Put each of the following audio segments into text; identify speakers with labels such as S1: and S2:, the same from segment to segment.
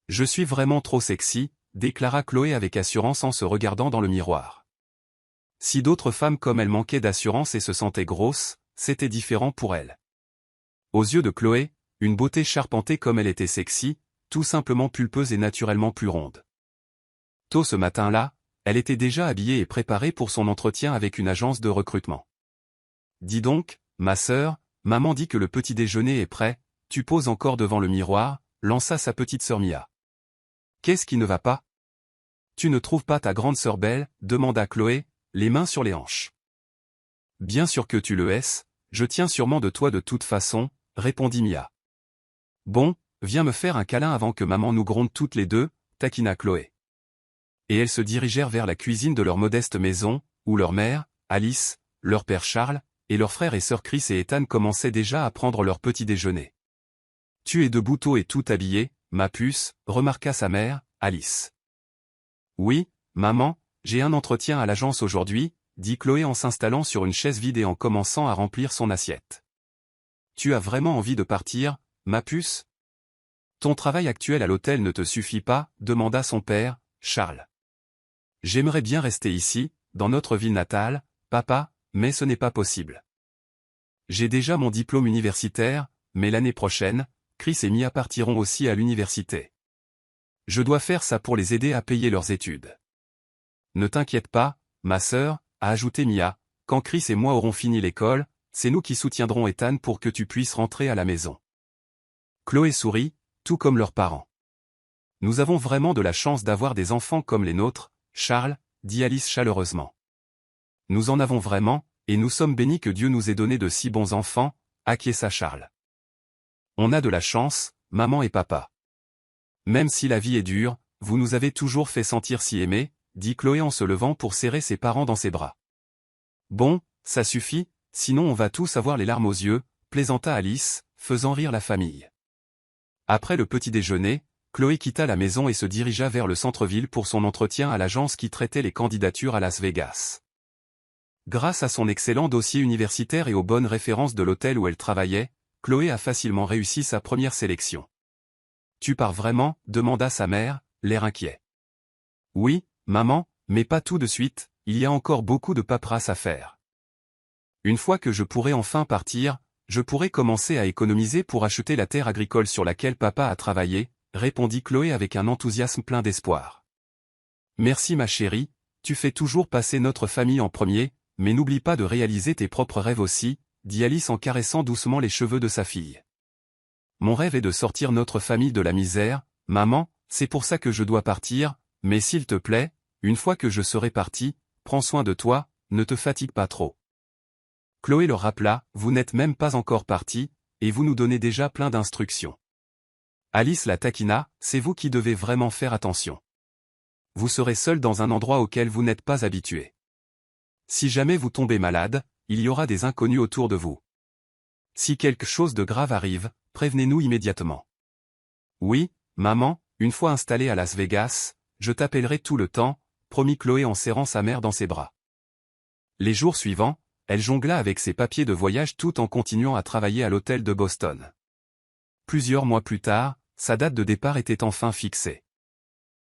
S1: Je suis vraiment trop sexy, déclara Chloé avec assurance en se regardant dans le miroir. Si d'autres femmes comme elle manquaient d'assurance et se sentaient grosses, c'était différent pour elle. Aux yeux de Chloé, une beauté charpentée comme elle était sexy, tout simplement pulpeuse et naturellement plus ronde. Tôt ce matin-là, elle était déjà habillée et préparée pour son entretien avec une agence de recrutement. Dis donc, ma sœur, maman dit que le petit déjeuner est prêt, tu poses encore devant le miroir, lança sa petite sœur Mia. Qu'est-ce qui ne va pas? Tu ne trouves pas ta grande sœur belle? Demanda Chloé, les mains sur les hanches. Bien sûr que tu le es, je tiens sûrement de toi de toute façon, répondit Mia. Bon, viens me faire un câlin avant que maman nous gronde toutes les deux, taquina Chloé. Et elles se dirigèrent vers la cuisine de leur modeste maison, où leur mère, Alice, leur père Charles, et leurs frères et sœurs Chris et Ethan commençaient déjà à prendre leur petit déjeuner. Tu es debout tôt et tout habillé, ma puce, remarqua sa mère, Alice. Oui, maman, j'ai un entretien à l'agence aujourd'hui, dit Chloé en s'installant sur une chaise vide et en commençant à remplir son assiette. Tu as vraiment envie de partir, ma puce? Ton travail actuel à l'hôtel ne te suffit pas, demanda son père, Charles. J'aimerais bien rester ici, dans notre ville natale, papa, mais ce n'est pas possible. J'ai déjà mon diplôme universitaire, mais l'année prochaine, Chris et Mia partiront aussi à l'université. Je dois faire ça pour les aider à payer leurs études. Ne t'inquiète pas, ma sœur, a ajouté Mia, quand Chris et moi aurons fini l'école, c'est nous qui soutiendrons Ethan pour que tu puisses rentrer à la maison. Chloé sourit, tout comme leurs parents. Nous avons vraiment de la chance d'avoir des enfants comme les nôtres, Charles, dit Alice chaleureusement. Nous en avons vraiment, et nous sommes bénis que Dieu nous ait donné de si bons enfants, acquiesça Charles. On a de la chance, maman et papa. Même si la vie est dure, vous nous avez toujours fait sentir si aimés, dit Chloé en se levant pour serrer ses parents dans ses bras. Bon, ça suffit, sinon on va tous avoir les larmes aux yeux, plaisanta Alice, faisant rire la famille. Après le petit déjeuner, Chloé quitta la maison et se dirigea vers le centre-ville pour son entretien à l'agence qui traitait les candidatures à Las Vegas. Grâce à son excellent dossier universitaire et aux bonnes références de l'hôtel où elle travaillait, Chloé a facilement réussi sa première sélection. Tu pars vraiment? Demanda sa mère, l'air inquiet. Oui, maman, mais pas tout de suite, il y a encore beaucoup de paperasse à faire. Une fois que je pourrai enfin partir, je pourrai commencer à économiser pour acheter la terre agricole sur laquelle papa a travaillé, répondit Chloé avec un enthousiasme plein d'espoir. Merci ma chérie, tu fais toujours passer notre famille en premier, mais n'oublie pas de réaliser tes propres rêves aussi, dit Alice en caressant doucement les cheveux de sa fille. Mon rêve est de sortir notre famille de la misère, maman, c'est pour ça que je dois partir, mais s'il te plaît, une fois que je serai parti, prends soin de toi, ne te fatigue pas trop. Chloé leur rappela, vous n'êtes même pas encore parti, et vous nous donnez déjà plein d'instructions. Alice la taquina, c'est vous qui devez vraiment faire attention. Vous serez seul dans un endroit auquel vous n'êtes pas habitué. Si jamais vous tombez malade, il y aura des inconnus autour de vous. Si quelque chose de grave arrive, prévenez-nous immédiatement. Oui, maman, une fois installée à Las Vegas, je t'appellerai tout le temps, promit Chloé en serrant sa mère dans ses bras. Les jours suivants, elle jongla avec ses papiers de voyage tout en continuant à travailler à l'hôtel de Boston. Plusieurs mois plus tard, sa date de départ était enfin fixée.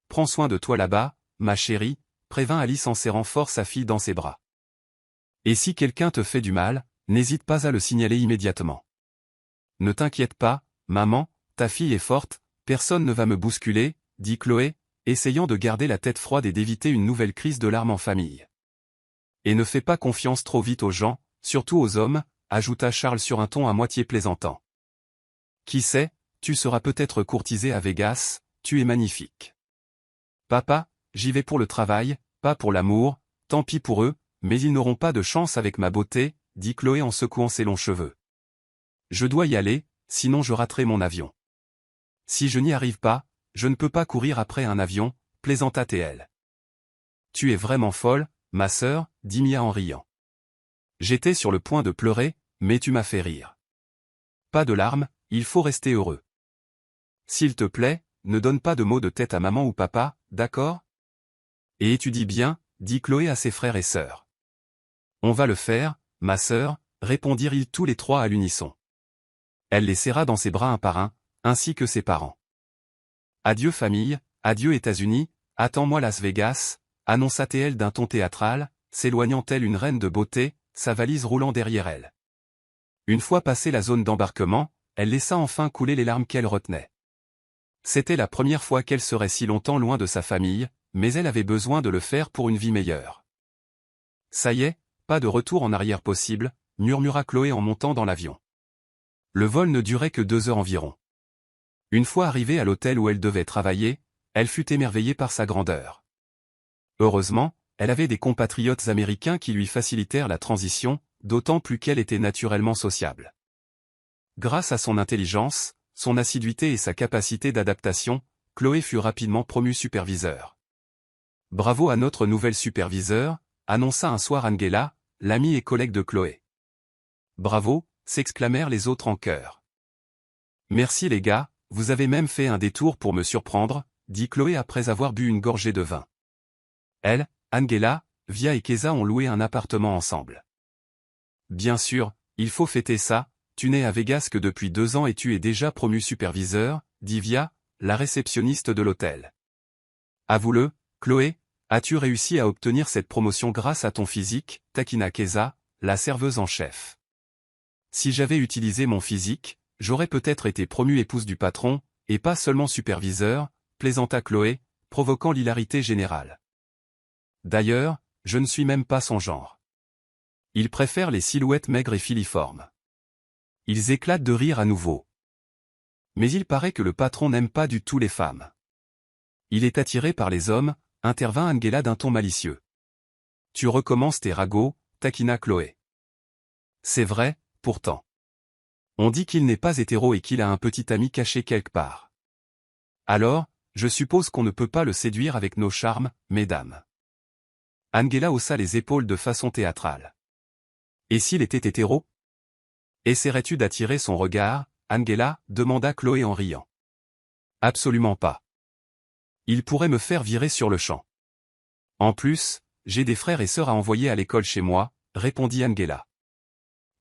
S1: Prends soin de toi là-bas, ma chérie, prévint Alice en serrant fort sa fille dans ses bras. Et si quelqu'un te fait du mal, n'hésite pas à le signaler immédiatement. Ne t'inquiète pas, maman, ta fille est forte, personne ne va me bousculer, dit Chloé, essayant de garder la tête froide et d'éviter une nouvelle crise de larmes en famille. Et ne fais pas confiance trop vite aux gens, surtout aux hommes, ajouta Charles sur un ton à moitié plaisantant. Qui sait, tu seras peut-être courtisé à Vegas, tu es magnifique. Papa, j'y vais pour le travail, pas pour l'amour, tant pis pour eux, mais ils n'auront pas de chance avec ma beauté, dit Chloé en secouant ses longs cheveux. Je dois y aller, sinon je raterai mon avion. Si je n'y arrive pas, je ne peux pas courir après un avion, plaisanta T.L. Tu es vraiment folle, ma sœur, dit Mia en riant. J'étais sur le point de pleurer, mais tu m'as fait rire. Pas de larmes, il faut rester heureux. S'il te plaît, ne donne pas de mots de tête à maman ou papa, d'accord? Et étudie bien, dit Chloé à ses frères et sœurs. On va le faire, ma sœur, répondirent-ils tous les trois à l'unisson. Elle les serra dans ses bras un par un, ainsi que ses parents. Adieu famille, adieu États-Unis, attends-moi Las Vegas, annonça-t-elle d'un ton théâtral, s'éloignant telle une reine de beauté, sa valise roulant derrière elle. Une fois passée la zone d'embarquement, elle laissa enfin couler les larmes qu'elle retenait. C'était la première fois qu'elle serait si longtemps loin de sa famille, mais elle avait besoin de le faire pour une vie meilleure. Ça y est, pas de retour en arrière possible, murmura Chloé en montant dans l'avion. Le vol ne durait que 2 heures environ. Une fois arrivée à l'hôtel où elle devait travailler, elle fut émerveillée par sa grandeur. Heureusement, elle avait des compatriotes américains qui lui facilitèrent la transition, d'autant plus qu'elle était naturellement sociable. Grâce à son intelligence, son assiduité et sa capacité d'adaptation, Chloé fut rapidement promue superviseur. Bravo à notre nouvelle superviseure, annonça un soir Angela, l'amie et collègue de Chloé. Bravo, s'exclamèrent les autres en chœur. Merci les gars, vous avez même fait un détour pour me surprendre, dit Chloé après avoir bu une gorgée de vin. Elle, Angela, Via et Keza ont loué un appartement ensemble. Bien sûr, il faut fêter ça, tu n'es à Vegas que depuis 2 ans et tu es déjà promu superviseur, dit Via, la réceptionniste de l'hôtel. Avoue-le, Chloé, as-tu réussi à obtenir cette promotion grâce à ton physique, taquina Keza, la serveuse en chef. Si j'avais utilisé mon physique, j'aurais peut-être été promue épouse du patron, et pas seulement superviseur, plaisanta Chloé, provoquant l'hilarité générale. D'ailleurs, je ne suis même pas son genre. Il préfère les silhouettes maigres et filiformes. Ils éclatent de rire à nouveau. Mais il paraît que le patron n'aime pas du tout les femmes. Il est attiré par les hommes, intervint Angela d'un ton malicieux. Tu recommences tes ragots, taquina Chloé. C'est vrai, pourtant. On dit qu'il n'est pas hétéro et qu'il a un petit ami caché quelque part. Alors, je suppose qu'on ne peut pas le séduire avec nos charmes, mesdames. Angela haussa les épaules de façon théâtrale. Et s'il était hétéro? Essaierais-tu d'attirer son regard, Angela, demanda Chloé en riant. Absolument pas. Il pourrait me faire virer sur le champ. En plus, j'ai des frères et sœurs à envoyer à l'école chez moi, répondit Angela.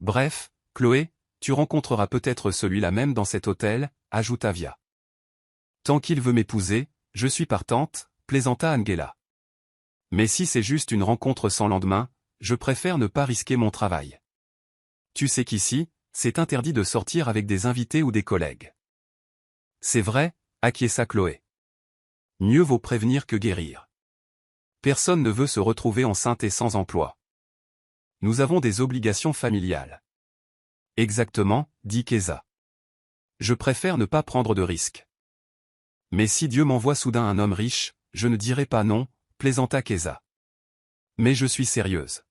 S1: Bref, Chloé, tu rencontreras peut-être celui-là même dans cet hôtel, ajouta Via. Tant qu'il veut m'épouser, je suis partante, plaisanta Angela. Mais si c'est juste une rencontre sans lendemain, je préfère ne pas risquer mon travail. Tu sais qu'ici, c'est interdit de sortir avec des invités ou des collègues. C'est vrai, acquiesça Chloé. Mieux vaut prévenir que guérir. Personne ne veut se retrouver enceinte et sans emploi. Nous avons des obligations familiales. Exactement, dit Keza. Je préfère ne pas prendre de risques. Mais si Dieu m'envoie soudain un homme riche, je ne dirai pas non, plaisanta Keza. Mais je suis sérieuse.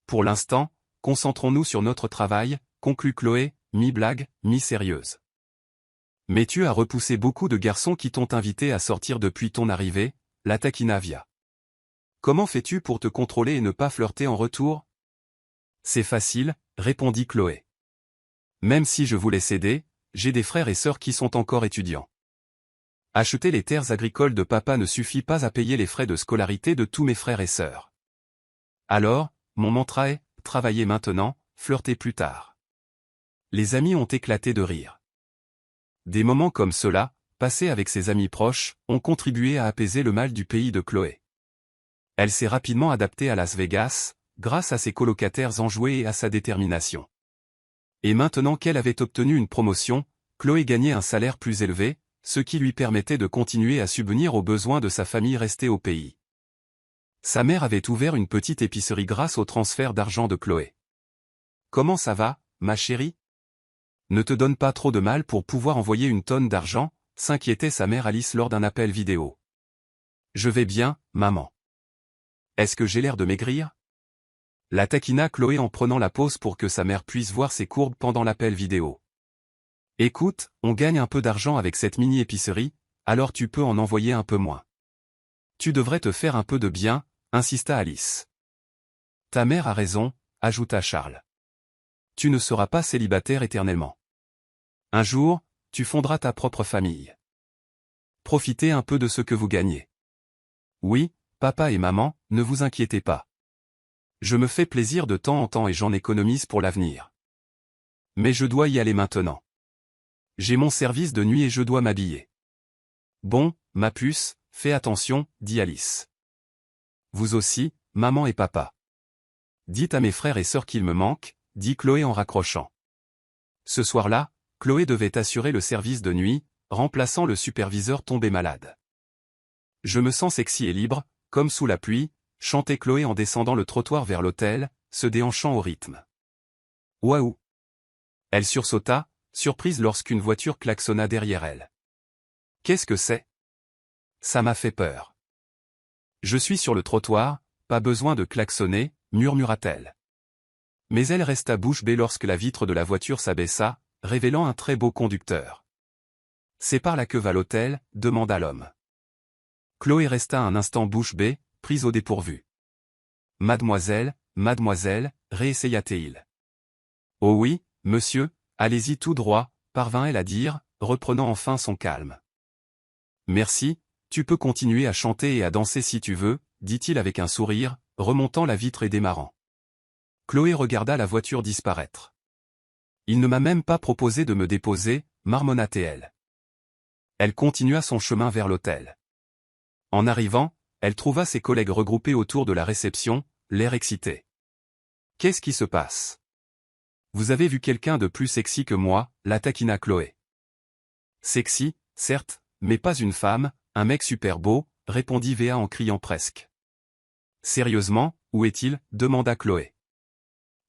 S1: Pour l'instant, concentrons-nous sur notre travail, conclut Chloé, mi-blague, mi-sérieuse. Mais tu as repoussé beaucoup de garçons qui t'ont invité à sortir depuis ton arrivée, la taquina Via. Comment fais-tu pour te contrôler et ne pas flirter en retour? C'est facile, répondit Chloé. Même si je voulais céder, j'ai des frères et sœurs qui sont encore étudiants. Acheter les terres agricoles de papa ne suffit pas à payer les frais de scolarité de tous mes frères et sœurs. Alors, mon mantra est, travailler maintenant, flirter plus tard. Les amis ont éclaté de rire. Des moments comme ceux-là, passés avec ses amis proches, ont contribué à apaiser le mal du pays de Chloé. Elle s'est rapidement adaptée à Las Vegas, grâce à ses colocataires enjoués et à sa détermination. Et maintenant qu'elle avait obtenu une promotion, Chloé gagnait un salaire plus élevé, ce qui lui permettait de continuer à subvenir aux besoins de sa famille restée au pays. Sa mère avait ouvert une petite épicerie grâce au transfert d'argent de Chloé. « Comment ça va, ma chérie ? Ne te donne pas trop de mal pour pouvoir envoyer une tonne d'argent ?» s'inquiétait sa mère Alice lors d'un appel vidéo. « Je vais bien, maman. Est-ce que j'ai l'air de maigrir ?» La taquina Chloé en prenant la pause pour que sa mère puisse voir ses courbes pendant l'appel vidéo. « Écoute, on gagne un peu d'argent avec cette mini-épicerie, alors tu peux en envoyer un peu moins. Tu devrais te faire un peu de bien, insista Alice. Ta mère a raison, ajouta Charles. Tu ne seras pas célibataire éternellement. Un jour, tu fonderas ta propre famille. Profitez un peu de ce que vous gagnez. Oui, papa et maman, ne vous inquiétez pas. Je me fais plaisir de temps en temps et j'en économise pour l'avenir. Mais je dois y aller maintenant. J'ai mon service de nuit et je dois m'habiller. Bon, ma puce, fais attention, dit Alice. Vous aussi, maman et papa. Dites à mes frères et sœurs qu'ils me manquent, dit Chloé en raccrochant. Ce soir-là, Chloé devait assurer le service de nuit, remplaçant le superviseur tombé malade. Je me sens sexy et libre, comme sous la pluie, chantait Chloé en descendant le trottoir vers l'hôtel, se déhanchant au rythme. Waouh! Elle sursauta, surprise lorsqu'une voiture klaxonna derrière elle. Qu'est-ce que c'est? Ça m'a fait peur. Je suis sur le trottoir, pas besoin de klaxonner, murmura-t-elle. Mais elle resta bouche bée lorsque la vitre de la voiture s'abaissa, révélant un très beau conducteur. C'est par là que va l'hôtel, demanda l'homme. Chloé resta un instant bouche bée, prise au dépourvu. Mademoiselle, mademoiselle, réessaya-t-il. Oh oui, monsieur, allez-y tout droit, parvint-elle à dire, reprenant enfin son calme. Merci, tu peux continuer à chanter et à danser si tu veux, dit-il avec un sourire, remontant la vitre et démarrant. Chloé regarda la voiture disparaître. Il ne m'a même pas proposé de me déposer, marmonna-t-elle. Elle continua son chemin vers l'hôtel. En arrivant, elle trouva ses collègues regroupés autour de la réception, l'air excité. Qu'est-ce qui se passe? Vous avez vu quelqu'un de plus sexy que moi, la taquina Chloé. Sexy, certes, mais pas une femme, un mec super beau, répondit Véa en criant presque. Sérieusement, où est-il? Demanda Chloé.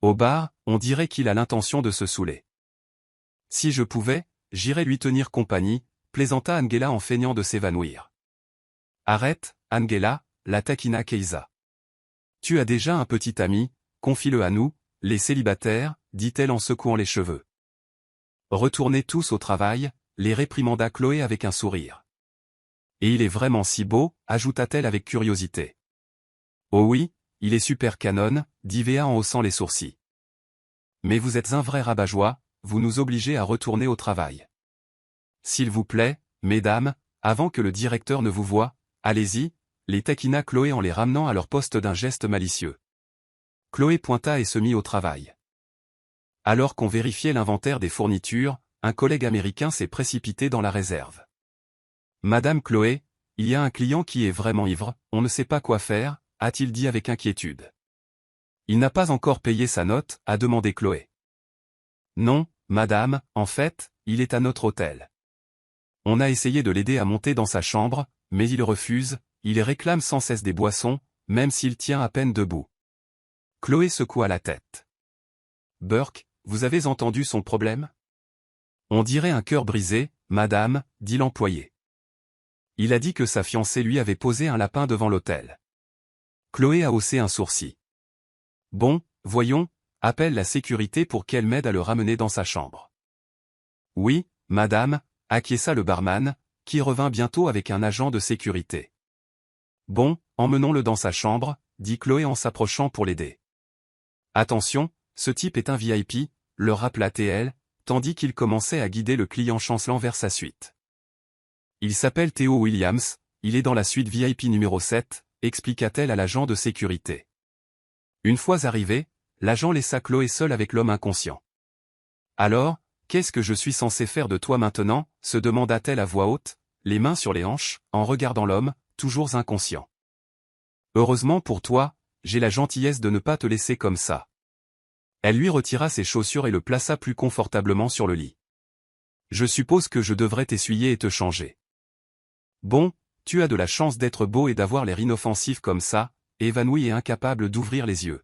S1: Au bar, on dirait qu'il a l'intention de se saouler. Si je pouvais, j'irais lui tenir compagnie, plaisanta Angela en feignant de s'évanouir. Arrête, Angela, la taquina Keisa. Tu as déjà un petit ami, confie-le à nous, les célibataires, dit-elle en secouant les cheveux. Retournez tous au travail, les réprimanda Chloé avec un sourire. Et il est vraiment si beau, ajouta-t-elle avec curiosité. Oh oui, il est super canon, dit Véa en haussant les sourcils. Mais vous êtes un vrai rabat-joie, vous nous obligez à retourner au travail. S'il vous plaît, mesdames, avant que le directeur ne vous voie, allez-y, les taquina Chloé en les ramenant à leur poste d'un geste malicieux. Chloé pointa et se mit au travail. Alors qu'on vérifiait l'inventaire des fournitures, un collègue américain s'est précipité dans la réserve. Madame Chloé, il y a un client qui est vraiment ivre, on ne sait pas quoi faire, a-t-il dit avec inquiétude. Il n'a pas encore payé sa note, a demandé Chloé. Non, madame, en fait, il est à notre hôtel. On a essayé de l'aider à monter dans sa chambre, mais il refuse, il réclame sans cesse des boissons, même s'il tient à peine debout. Chloé secoua la tête. Burke, vous avez entendu son problème? On dirait un cœur brisé, madame, dit l'employé. Il a dit que sa fiancée lui avait posé un lapin devant l'hôtel. Chloé a haussé un sourcil. Bon, voyons, appelle la sécurité pour qu'elle m'aide à le ramener dans sa chambre. Oui, madame, acquiesça le barman, qui revint bientôt avec un agent de sécurité. Bon, emmenons-le dans sa chambre, dit Chloé en s'approchant pour l'aider. Attention, ce type est un VIP, le rappela TL, tandis qu'il commençait à guider le client chancelant vers sa suite. Il s'appelle Theo Williams, il est dans la suite VIP numéro 7, expliqua-t-elle à l'agent de sécurité. Une fois arrivé, l'agent laissa Chloé seule avec l'homme inconscient. Alors, qu'est-ce que je suis censé faire de toi maintenant, se demanda-t-elle à voix haute, les mains sur les hanches, en regardant l'homme, toujours inconscient. Heureusement pour toi, j'ai la gentillesse de ne pas te laisser comme ça. Elle lui retira ses chaussures et le plaça plus confortablement sur le lit. Je suppose que je devrais t'essuyer et te changer. Bon, tu as de la chance d'être beau et d'avoir l'air inoffensif comme ça, évanoui et incapable d'ouvrir les yeux.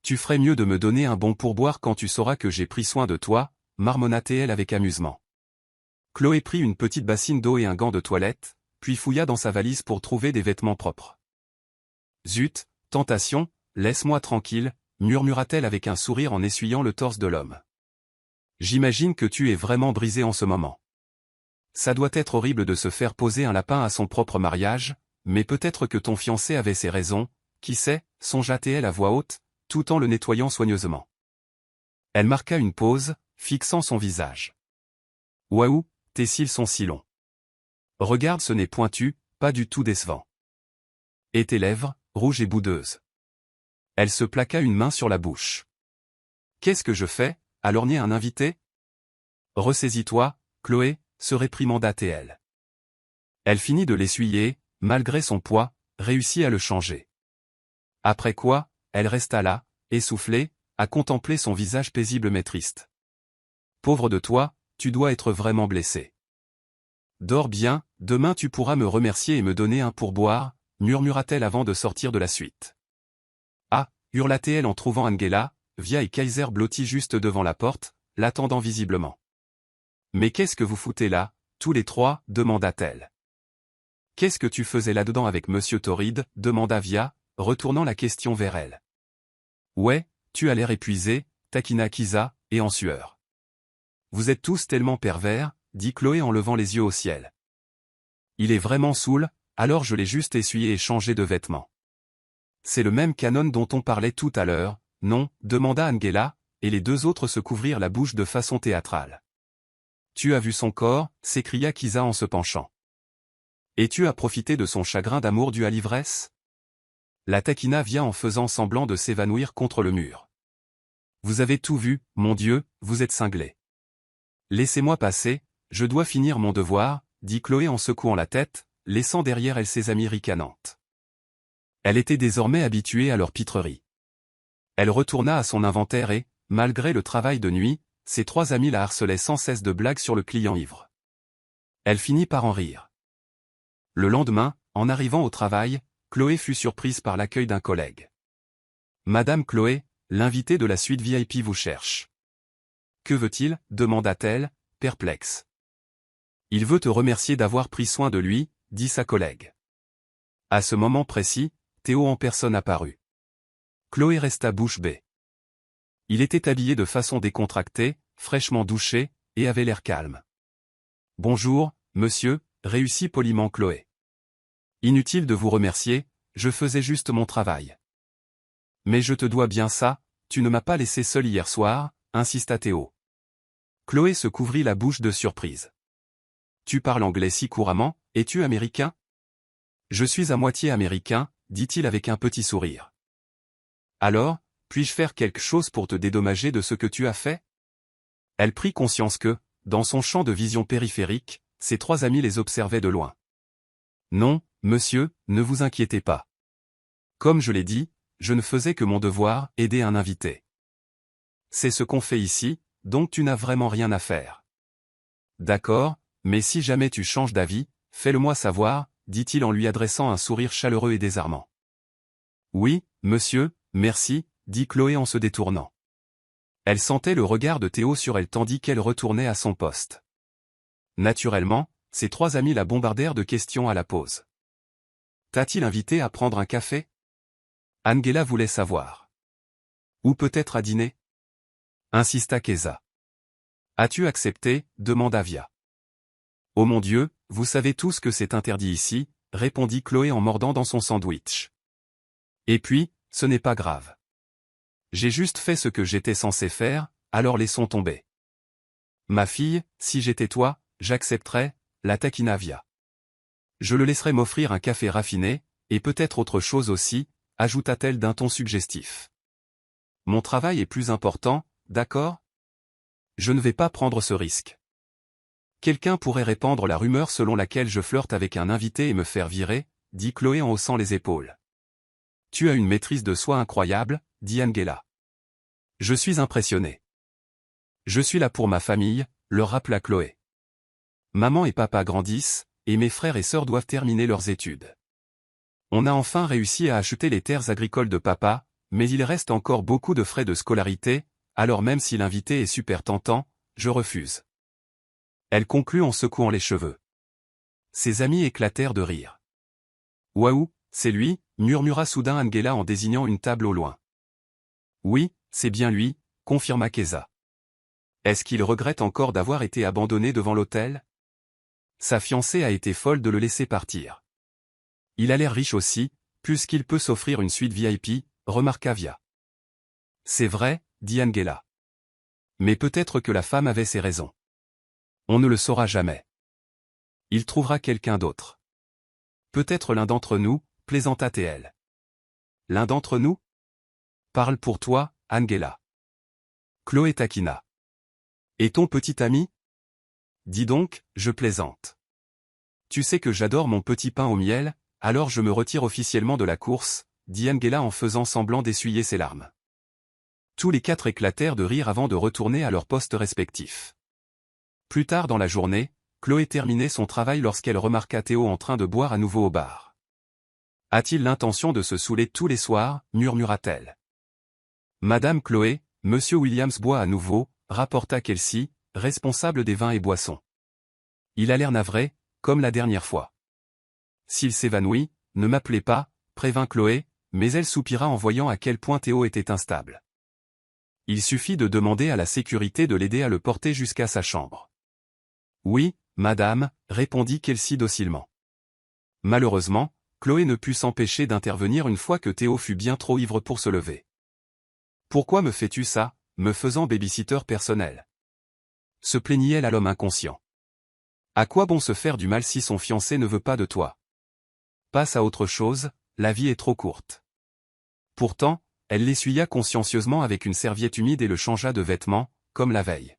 S1: Tu ferais mieux de me donner un bon pourboire quand tu sauras que j'ai pris soin de toi, marmonna-t-elle avec amusement. Chloé prit une petite bassine d'eau et un gant de toilette, puis fouilla dans sa valise pour trouver des vêtements propres. Zut, tentation, laisse-moi tranquille, murmura-t-elle avec un sourire en essuyant le torse de l'homme. J'imagine que tu es vraiment brisé en ce moment. Ça doit être horrible de se faire poser un lapin à son propre mariage, mais peut-être que ton fiancé avait ses raisons, qui sait, songea-t-elle à voix haute, tout en le nettoyant soigneusement. Elle marqua une pause, fixant son visage. Waouh, tes cils sont si longs. Regarde ce nez pointu, pas du tout décevant. Et tes lèvres, rouges et boudeuses. Elle se plaqua une main sur la bouche. Qu'est-ce que je fais, à lorgner un invité? Ressaisis-toi, Chloé, se réprimanda-t-elle. Elle finit de l'essuyer, malgré son poids, réussit à le changer. Après quoi, elle resta là, essoufflée, à contempler son visage paisible mais triste. Pauvre de toi, tu dois être vraiment blessé. Dors bien, demain tu pourras me remercier et me donner un pourboire, murmura-t-elle avant de sortir de la suite. Ah, hurla-t-elle en trouvant Angela, Via et Kaiser blottis juste devant la porte, l'attendant visiblement. Mais qu'est-ce que vous foutez là, tous les trois, demanda-t-elle. Qu'est-ce que tu faisais là-dedans avec Monsieur Torrid, demanda Via, retournant la question vers elle. Ouais, tu as l'air épuisé, taquina Kisa, et en sueur. Vous êtes tous tellement pervers, dit Chloé en levant les yeux au ciel. Il est vraiment saoul, alors je l'ai juste essuyé et changé de vêtements. C'est le même Canon dont on parlait tout à l'heure, non, demanda Angela, et les deux autres se couvrirent la bouche de façon théâtrale. Tu as vu son corps, s'écria Kisa en se penchant. Et tu as profité de son chagrin d'amour dû à l'ivresse? La taquina vient en faisant semblant de s'évanouir contre le mur. Vous avez tout vu, mon Dieu, vous êtes cinglé. Laissez-moi passer, je dois finir mon devoir, dit Chloé en secouant la tête, laissant derrière elle ses amies ricanantes. Elle était désormais habituée à leur pitrerie. Elle retourna à son inventaire et, malgré le travail de nuit, ses trois amis la harcelaient sans cesse de blagues sur le client ivre. Elle finit par en rire. Le lendemain, en arrivant au travail, Chloé fut surprise par l'accueil d'un collègue. Madame Chloé, l'invité de la suite VIP vous cherche. Que veut-il, demanda-t-elle, perplexe. Il veut te remercier d'avoir pris soin de lui, dit sa collègue. À ce moment précis, Théo en personne apparut. Chloé resta bouche bée. Il était habillé de façon décontractée, fraîchement douché, et avait l'air calme. Bonjour, monsieur, réussit poliment Chloé. Inutile de vous remercier, je faisais juste mon travail. Mais je te dois bien ça, tu ne m'as pas laissé seul hier soir, insista Théo. Chloé se couvrit la bouche de surprise. Tu parles anglais si couramment, es-tu américain? Je suis à moitié américain, dit-il avec un petit sourire. Alors, puis-je faire quelque chose pour te dédommager de ce que tu as fait? Elle prit conscience que, dans son champ de vision périphérique, ses trois amis les observaient de loin. Non, monsieur, ne vous inquiétez pas. Comme je l'ai dit, je ne faisais que mon devoir, aider un invité. C'est ce qu'on fait ici, donc tu n'as vraiment rien à faire. D'accord, mais si jamais tu changes d'avis, fais-le-moi savoir, dit-il en lui adressant un sourire chaleureux et désarmant. Oui, monsieur, merci, dit Chloé en se détournant. Elle sentait le regard de Théo sur elle tandis qu'elle retournait à son poste. Naturellement, ses trois amis la bombardèrent de questions à la pause. T'a-t-il invité à prendre un café? Angela voulait savoir. Ou peut-être à dîner? Insista Keza. As-tu accepté? Demanda Via. Oh mon Dieu, vous savez tous que c'est interdit ici, répondit Chloé en mordant dans son sandwich. Et puis, ce n'est pas grave. J'ai juste fait ce que j'étais censé faire, alors laissons tomber. Ma fille, si j'étais toi, j'accepterais, la taquina Via. Je le laisserai m'offrir un café raffiné, et peut-être autre chose aussi, ajouta-t-elle d'un ton suggestif. Mon travail est plus important, d'accord? Je ne vais pas prendre ce risque. Quelqu'un pourrait répandre la rumeur selon laquelle je flirte avec un invité et me faire virer, dit Chloé en haussant les épaules. Tu as une maîtrise de soi incroyable, dit Angela. Je suis impressionné. Je suis là pour ma famille, leur rappela Chloé. Maman et papa grandissent, et mes frères et sœurs doivent terminer leurs études. On a enfin réussi à acheter les terres agricoles de papa, mais il reste encore beaucoup de frais de scolarité, alors même si l'invité est super tentant, je refuse. Elle conclut en secouant les cheveux. Ses amis éclatèrent de rire. Waouh, c'est lui, murmura soudain Angela en désignant une table au loin. Oui, c'est bien lui, confirma Keza. Est-ce qu'il regrette encore d'avoir été abandonné devant l'hôtel? Sa fiancée a été folle de le laisser partir. Il a l'air riche aussi, puisqu'il peut s'offrir une suite VIP, remarqua Via. C'est vrai, dit Angela. Mais peut-être que la femme avait ses raisons. On ne le saura jamais. Il trouvera quelqu'un d'autre. Peut-être l'un d'entre nous, plaisanta-t-elle. L'un d'entre nous? Parle pour toi, Angela. Chloé taquina. Et ton petit ami? Dis donc, je plaisante. Tu sais que j'adore mon petit pain au miel, alors je me retire officiellement de la course, dit Angela en faisant semblant d'essuyer ses larmes. Tous les quatre éclatèrent de rire avant de retourner à leurs postes respectifs. Plus tard dans la journée, Chloé terminait son travail lorsqu'elle remarqua Théo en train de boire à nouveau au bar. « A-t-il l'intention de se saouler tous les soirs » murmura-t-elle. « Madame Chloé, Monsieur Williams boit à nouveau » rapporta Kelsey, responsable des vins et boissons. « Il a l'air navré, comme la dernière fois. »« S'il s'évanouit, ne m'appelez pas » prévint Chloé, mais elle soupira en voyant à quel point Théo était instable. Il suffit de demander à la sécurité de l'aider à le porter jusqu'à sa chambre. « Oui, madame » répondit Kelsey docilement. Malheureusement, Chloé ne put s'empêcher d'intervenir une fois que Théo fut bien trop ivre pour se lever. « Pourquoi me fais-tu ça, me faisant babysitter personnel » se plaignit-elle à l'homme inconscient. « À quoi bon se faire du mal si son fiancé ne veut pas de toi ? Passe à autre chose, la vie est trop courte. » Pourtant, elle l'essuya consciencieusement avec une serviette humide et le changea de vêtements, comme la veille.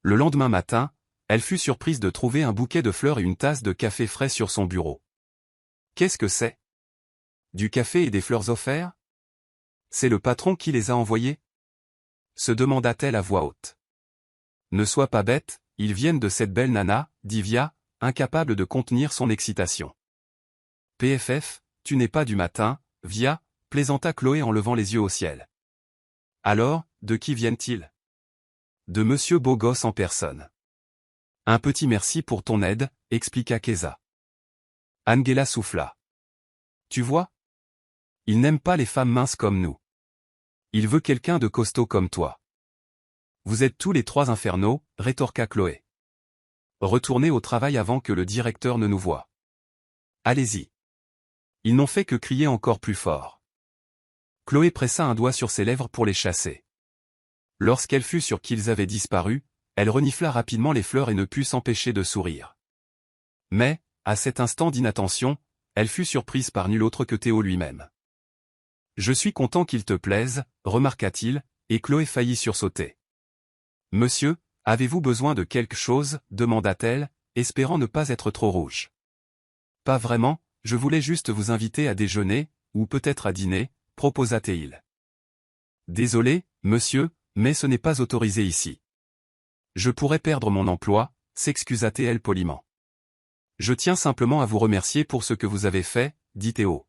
S1: Le lendemain matin, elle fut surprise de trouver un bouquet de fleurs et une tasse de café frais sur son bureau. « Qu'est-ce que c'est ? Du café et des fleurs offerts ? C'est le patron qui les a envoyés ? » se demanda-t-elle à voix haute. « Ne sois pas bête, ils viennent de cette belle nana, » dit Via, incapable de contenir son excitation. « PFF, tu n'es pas du matin, Via » plaisanta Chloé en levant les yeux au ciel. « Alors, de qui viennent-ils ? » De Monsieur Beau-Gosse en personne. « Un petit merci pour ton aide » expliqua Keza. Angela souffla. « Tu vois ? Il n'aime pas les femmes minces comme nous. Il veut quelqu'un de costaud comme toi. »« Vous êtes tous les trois infernaux » rétorqua Chloé. « Retournez au travail avant que le directeur ne nous voie. »« Allez-y. » Ils n'ont fait que crier encore plus fort. Chloé pressa un doigt sur ses lèvres pour les chasser. Lorsqu'elle fut sûre qu'ils avaient disparu, elle renifla rapidement les fleurs et ne put s'empêcher de sourire. Mais, à cet instant d'inattention, elle fut surprise par nul autre que Théo lui-même. « Je suis content qu'il te plaise » remarqua-t-il, et Chloé faillit sursauter. « Monsieur, avez-vous besoin de quelque chose » demanda-t-elle, espérant ne pas être trop rouge. « Pas vraiment, je voulais juste vous inviter à déjeuner, ou peut-être à dîner » proposa-t-il. « Désolé, monsieur, mais ce n'est pas autorisé ici. Je pourrais perdre mon emploi » s'excusa-t-elle poliment. « Je tiens simplement à vous remercier pour ce que vous avez fait » dit Théo.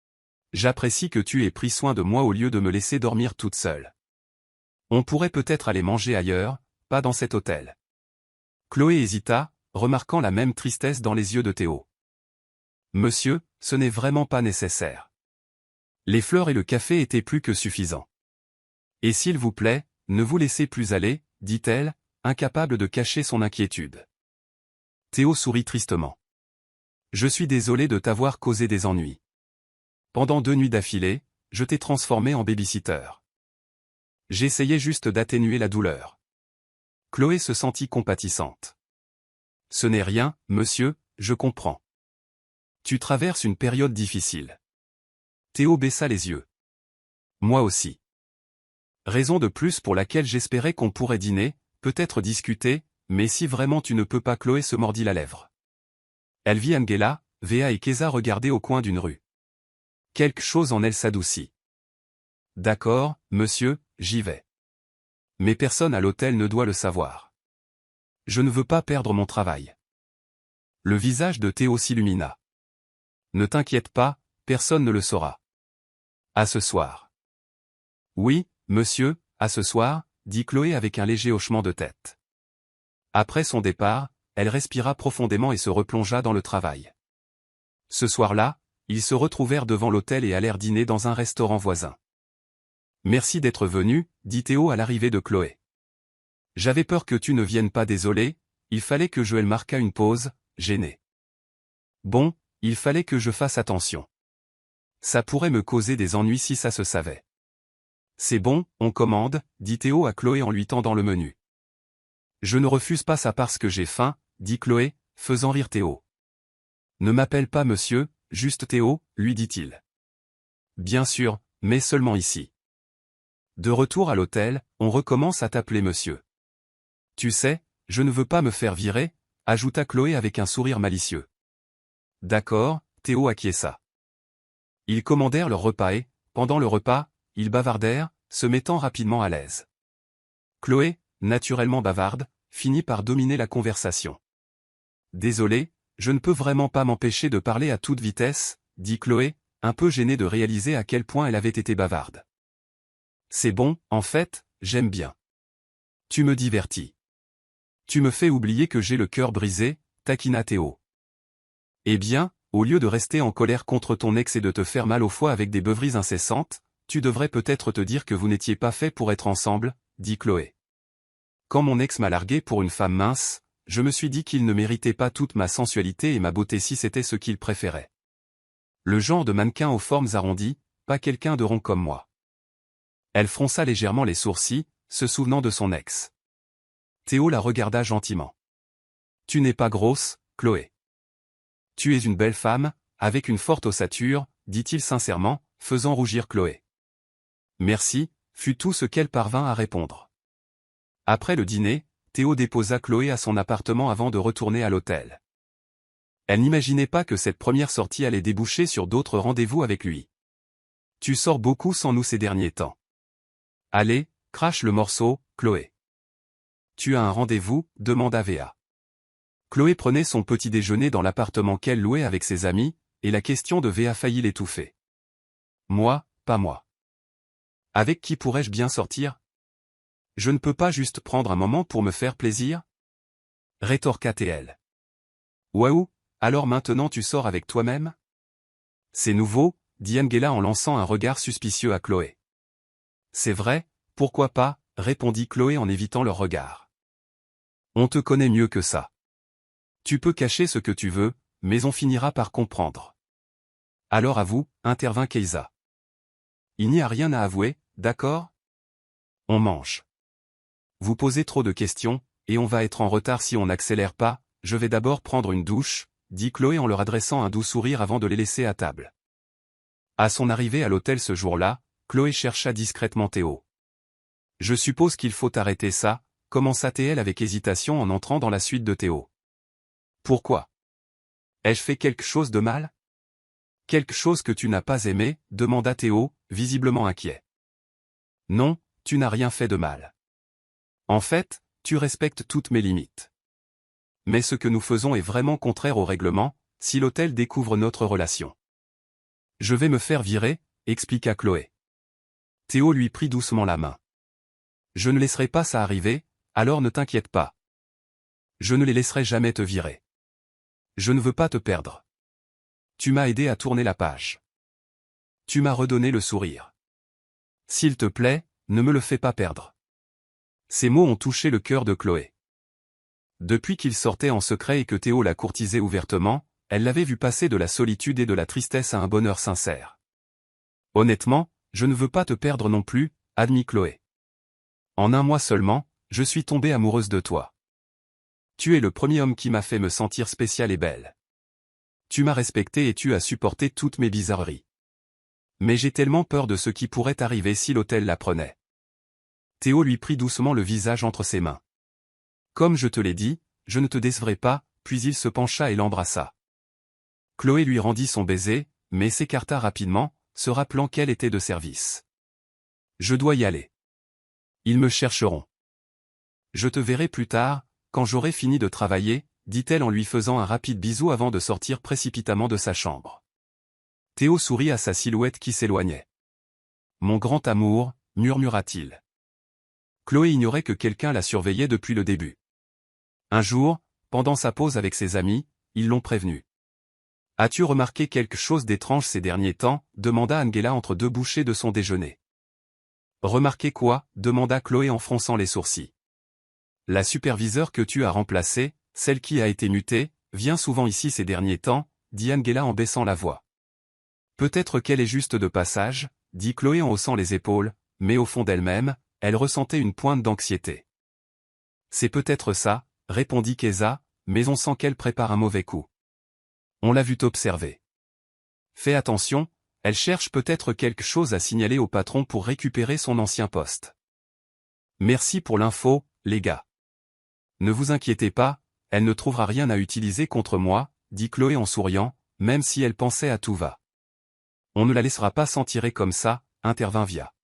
S1: « J'apprécie que tu aies pris soin de moi au lieu de me laisser dormir toute seule. On pourrait peut-être aller manger ailleurs, pas dans cet hôtel. » Chloé hésita, remarquant la même tristesse dans les yeux de Théo. « Monsieur, ce n'est vraiment pas nécessaire. Les fleurs et le café étaient plus que suffisants. Et s'il vous plaît, ne vous laissez plus aller, dit-elle, incapable de cacher son inquiétude. Théo sourit tristement. Je suis désolé de t'avoir causé des ennuis. Pendant 2 nuits d'affilée, je t'ai transformé en babysitter. J'essayais juste d'atténuer la douleur. Chloé se sentit compatissante. Ce n'est rien, monsieur, je comprends. Tu traverses une période difficile. Théo baissa les yeux. Moi aussi. Raison de plus pour laquelle j'espérais qu'on pourrait dîner, peut-être discuter, mais si vraiment tu ne peux pas, Chloé se mordit la lèvre. Elle vit Angela, Véa et Keza regarder au coin d'une rue. Quelque chose en elle s'adoucit. D'accord, monsieur, j'y vais. Mais personne à l'hôtel ne doit le savoir. Je ne veux pas perdre mon travail. Le visage de Théo s'illumina. Ne t'inquiète pas, personne ne le saura. À ce soir. Oui, monsieur, à ce soir, dit Chloé avec un léger hochement de tête. Après son départ, elle respira profondément et se replongea dans le travail. Ce soir-là, ils se retrouvèrent devant l'hôtel et allèrent dîner dans un restaurant voisin. Merci d'être venu, dit Théo à l'arrivée de Chloé. J'avais peur que tu ne viennes pas, désolé, il fallait que Joël marquât une pause, gêné. Bon, il fallait que je fasse attention. Ça pourrait me causer des ennuis si ça se savait. C'est bon, on commande, dit Théo à Chloé en lui tendant le menu. Je ne refuse pas ça parce que j'ai faim, dit Chloé, faisant rire Théo. Ne m'appelle pas monsieur, juste Théo, lui dit-il. Bien sûr, mais seulement ici. De retour à l'hôtel, on recommence à t'appeler monsieur. Tu sais, je ne veux pas me faire virer, ajouta Chloé avec un sourire malicieux. D'accord, Théo acquiesça. Ils commandèrent leur repas et, pendant le repas, ils bavardèrent, se mettant rapidement à l'aise. Chloé, naturellement bavarde, finit par dominer la conversation. Désolé, je ne peux vraiment pas m'empêcher de parler à toute vitesse, dit Chloé, un peu gênée de réaliser à quel point elle avait été bavarde. C'est bon, en fait, j'aime bien. Tu me divertis. Tu me fais oublier que j'ai le cœur brisé, taquina Théo. Eh bien, au lieu de rester en colère contre ton ex et de te faire mal au foie avec des beuveries incessantes, tu devrais peut-être te dire que vous n'étiez pas fait pour être ensemble, dit Chloé. Quand mon ex m'a largué pour une femme mince, je me suis dit qu'il ne méritait pas toute ma sensualité et ma beauté si c'était ce qu'il préférait. Le genre de mannequin aux formes arrondies, pas quelqu'un de rond comme moi. Elle fronça légèrement les sourcils, se souvenant de son ex. Théo la regarda gentiment. Tu n'es pas grosse, Chloé. Tu es une belle femme, avec une forte ossature, dit-il sincèrement, faisant rougir Chloé. Merci, fut tout ce qu'elle parvint à répondre. Après le dîner, Théo déposa Chloé à son appartement avant de retourner à l'hôtel. Elle n'imaginait pas que cette première sortie allait déboucher sur d'autres rendez-vous avec lui. Tu sors beaucoup sans nous ces derniers temps. Allez, crache le morceau, Chloé. Tu as un rendez-vous, demanda Véa. Chloé prenait son petit déjeuner dans l'appartement qu'elle louait avec ses amis, et la question de Véa faillit l'étouffer. Moi, pas moi. Avec qui pourrais-je bien sortir? Je ne peux pas juste prendre un moment pour me faire plaisir? Rétorqua-t-elle. Waouh, alors maintenant tu sors avec toi-même? C'est nouveau, dit Angela en lançant un regard suspicieux à Chloé. C'est vrai, pourquoi pas, répondit Chloé en évitant leur regard. On te connaît mieux que ça. Tu peux cacher ce que tu veux, mais on finira par comprendre. Alors avoue, intervint Keïsa. Il n'y a rien à avouer, d'accord? On mange. Vous posez trop de questions, et on va être en retard si on n'accélère pas, je vais d'abord prendre une douche, dit Chloé en leur adressant un doux sourire avant de les laisser à table. À son arrivée à l'hôtel ce jour-là, Chloé chercha discrètement Théo. Je suppose qu'il faut arrêter ça, commença-t-elle avec hésitation en entrant dans la suite de Théo. Pourquoi? Ai-je fait quelque chose de mal? Quelque chose que tu n'as pas aimé, demanda Théo, visiblement inquiet. Non, tu n'as rien fait de mal. En fait, tu respectes toutes mes limites. Mais ce que nous faisons est vraiment contraire au règlement, si l'hôtel découvre notre relation. Je vais me faire virer, expliqua Chloé. Théo lui prit doucement la main. Je ne laisserai pas ça arriver, alors ne t'inquiète pas. Je ne les laisserai jamais te virer. Je ne veux pas te perdre. Tu m'as aidé à tourner la page. Tu m'as redonné le sourire. S'il te plaît, ne me le fais pas perdre. Ces mots ont touché le cœur de Chloé. Depuis qu'il sortait en secret et que Théo la courtisait ouvertement, elle l'avait vu passer de la solitude et de la tristesse à un bonheur sincère. Honnêtement, je ne veux pas te perdre non plus, admit Chloé. En un mois seulement, je suis tombée amoureuse de toi. Tu es le premier homme qui m'a fait me sentir spéciale et belle. Tu m'as respectée et tu as supporté toutes mes bizarreries. Mais j'ai tellement peur de ce qui pourrait arriver si l'hôtel l'apprenait. Théo lui prit doucement le visage entre ses mains. Comme je te l'ai dit, je ne te décevrai pas, puis il se pencha et l'embrassa. Chloé lui rendit son baiser, mais s'écarta rapidement, se rappelant qu'elle était de service. Je dois y aller. Ils me chercheront. Je te verrai plus tard, quand j'aurai fini de travailler, dit-elle en lui faisant un rapide bisou avant de sortir précipitamment de sa chambre. Théo sourit à sa silhouette qui s'éloignait. Mon grand amour, murmura-t-il. Chloé ignorait que quelqu'un la surveillait depuis le début. Un jour, pendant sa pause avec ses amis, ils l'ont prévenu. As-tu remarqué quelque chose d'étrange ces derniers temps, demanda Angela entre deux bouchées de son déjeuner. Remarqué quoi, demanda Chloé en fronçant les sourcils. La superviseure que tu as remplacée, celle qui a été mutée, vient souvent ici ces derniers temps, dit Angela en baissant la voix. Peut-être qu'elle est juste de passage, dit Chloé en haussant les épaules, mais au fond d'elle-même, elle ressentait une pointe d'anxiété. C'est peut-être ça, répondit Keïsa, mais on sent qu'elle prépare un mauvais coup. On l'a vu t'observer. Fais attention, elle cherche peut-être quelque chose à signaler au patron pour récupérer son ancien poste. Merci pour l'info, les gars. Ne vous inquiétez pas, elle ne trouvera rien à utiliser contre moi, dit Chloé en souriant, même si elle pensait à tout va. On ne la laissera pas s'en tirer comme ça, intervint Via.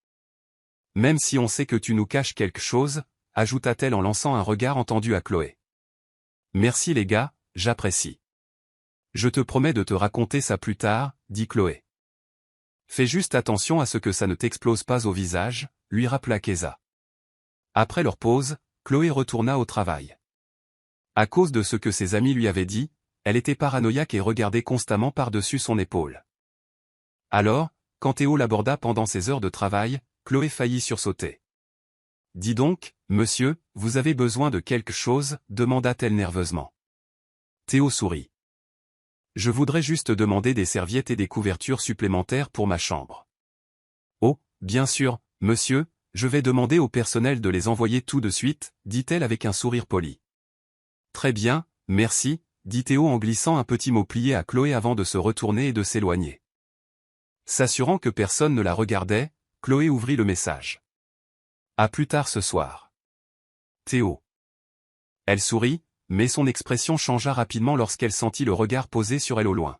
S1: Même si on sait que tu nous caches quelque chose, ajouta-t-elle en lançant un regard entendu à Chloé. Merci les gars, j'apprécie. Je te promets de te raconter ça plus tard, dit Chloé. Fais juste attention à ce que ça ne t'explose pas au visage, lui rappela Keza. Après leur pause, Chloé retourna au travail. À cause de ce que ses amis lui avaient dit, elle était paranoïaque et regardait constamment par-dessus son épaule. Alors, quand Théo l'aborda pendant ses heures de travail, Chloé faillit sursauter. « Dis donc, monsieur, vous avez besoin de quelque chose ?» demanda-t-elle nerveusement. Théo sourit. « Je voudrais juste demander des serviettes et des couvertures supplémentaires pour ma chambre. »« Oh, bien sûr, monsieur, je vais demander au personnel de les envoyer tout de suite, » dit-elle avec un sourire poli. « Très bien, merci, » dit Théo en glissant un petit mot plié à Chloé avant de se retourner et de s'éloigner. S'assurant que personne ne la regardait, Chloé ouvrit le message. « À plus tard ce soir. Théo. » Elle sourit, mais son expression changea rapidement lorsqu'elle sentit le regard posé sur elle au loin.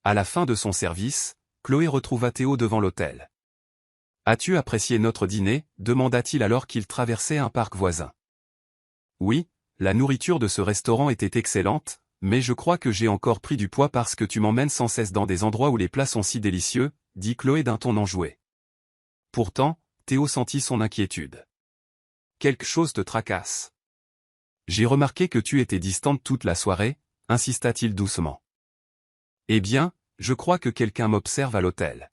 S1: À la fin de son service, Chloé retrouva Théo devant l'hôtel. « As-tu apprécié notre dîner ?» demanda-t-il alors qu'il traversait un parc voisin. « Oui, la nourriture de ce restaurant était excellente, mais je crois que j'ai encore pris du poids parce que tu m'emmènes sans cesse dans des endroits où les plats sont si délicieux, » dit Chloé d'un ton enjoué. Pourtant, Théo sentit son inquiétude. « Quelque chose te tracasse. »« J'ai remarqué que tu étais distante toute la soirée, » insista-t-il doucement. « Eh bien, je crois que quelqu'un m'observe à l'hôtel.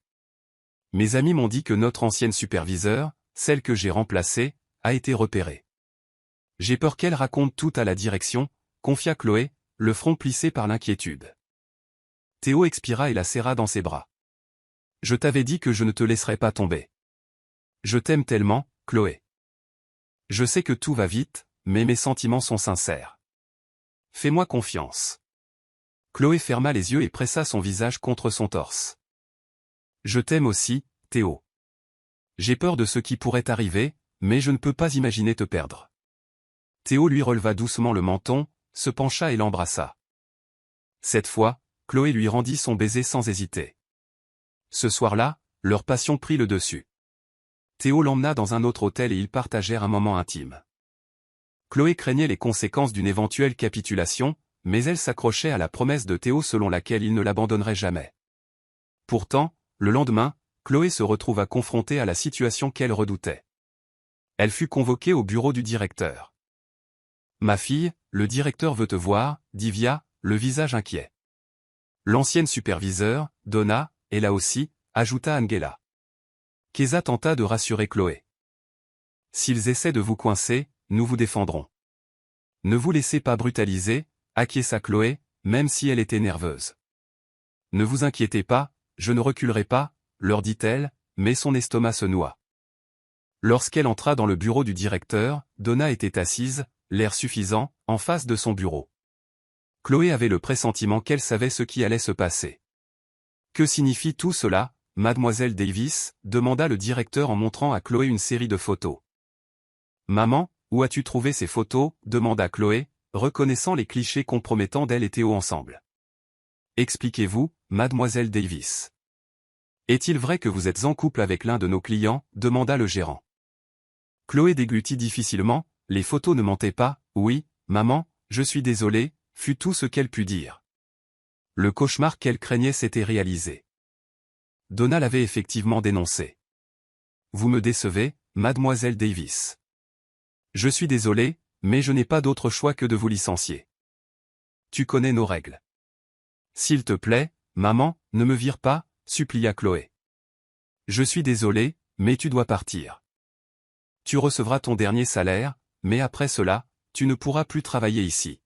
S1: Mes amis m'ont dit que notre ancienne superviseure, celle que j'ai remplacée, a été repérée. J'ai peur qu'elle raconte tout à la direction, » confia Chloé, le front plissé par l'inquiétude. Théo expira et la serra dans ses bras. « Je t'avais dit que je ne te laisserais pas tomber. Je t'aime tellement, Chloé. Je sais que tout va vite, mais mes sentiments sont sincères. Fais-moi confiance. » Chloé ferma les yeux et pressa son visage contre son torse. « Je t'aime aussi, Théo. J'ai peur de ce qui pourrait arriver, mais je ne peux pas imaginer te perdre. » Théo lui releva doucement le menton, se pencha et l'embrassa. Cette fois, Chloé lui rendit son baiser sans hésiter. Ce soir-là, leur passion prit le dessus. Théo l'emmena dans un autre hôtel et ils partagèrent un moment intime. Chloé craignait les conséquences d'une éventuelle capitulation, mais elle s'accrochait à la promesse de Théo selon laquelle il ne l'abandonnerait jamais. Pourtant, le lendemain, Chloé se retrouva confrontée à la situation qu'elle redoutait. Elle fut convoquée au bureau du directeur. « Ma fille, le directeur veut te voir, » dit Via, le visage inquiet. L'ancienne superviseure, Donna, est là aussi, ajouta Angela. Keza tenta de rassurer Chloé. « S'ils essaient de vous coincer, nous vous défendrons. Ne vous laissez pas brutaliser, » acquiesça Chloé, même si elle était nerveuse. « Ne vous inquiétez pas, je ne reculerai pas, » leur dit-elle, mais son estomac se noua. Lorsqu'elle entra dans le bureau du directeur, Donna était assise, l'air suffisant, en face de son bureau. Chloé avait le pressentiment qu'elle savait ce qui allait se passer. « Que signifie tout cela, mademoiselle Davis ?» demanda le directeur en montrant à Chloé une série de photos. « Maman, où as-tu trouvé ces photos ?» demanda Chloé, reconnaissant les clichés compromettants d'elle et Théo ensemble. « Expliquez-vous, mademoiselle Davis. »« Est-il vrai que vous êtes en couple avec l'un de nos clients ?» demanda le gérant. Chloé déglutit difficilement, les photos ne mentaient pas, « Oui, maman, je suis désolée », fut tout ce qu'elle put dire. Le cauchemar qu'elle craignait s'était réalisé. Donna l'avait effectivement dénoncé. « Vous me décevez, mademoiselle Davis. Je suis désolé, mais je n'ai pas d'autre choix que de vous licencier. Tu connais nos règles. S'il te plaît, maman, ne me vire pas, » supplia Chloé. « Je suis désolé, mais tu dois partir. Tu recevras ton dernier salaire, mais après cela, tu ne pourras plus travailler ici. »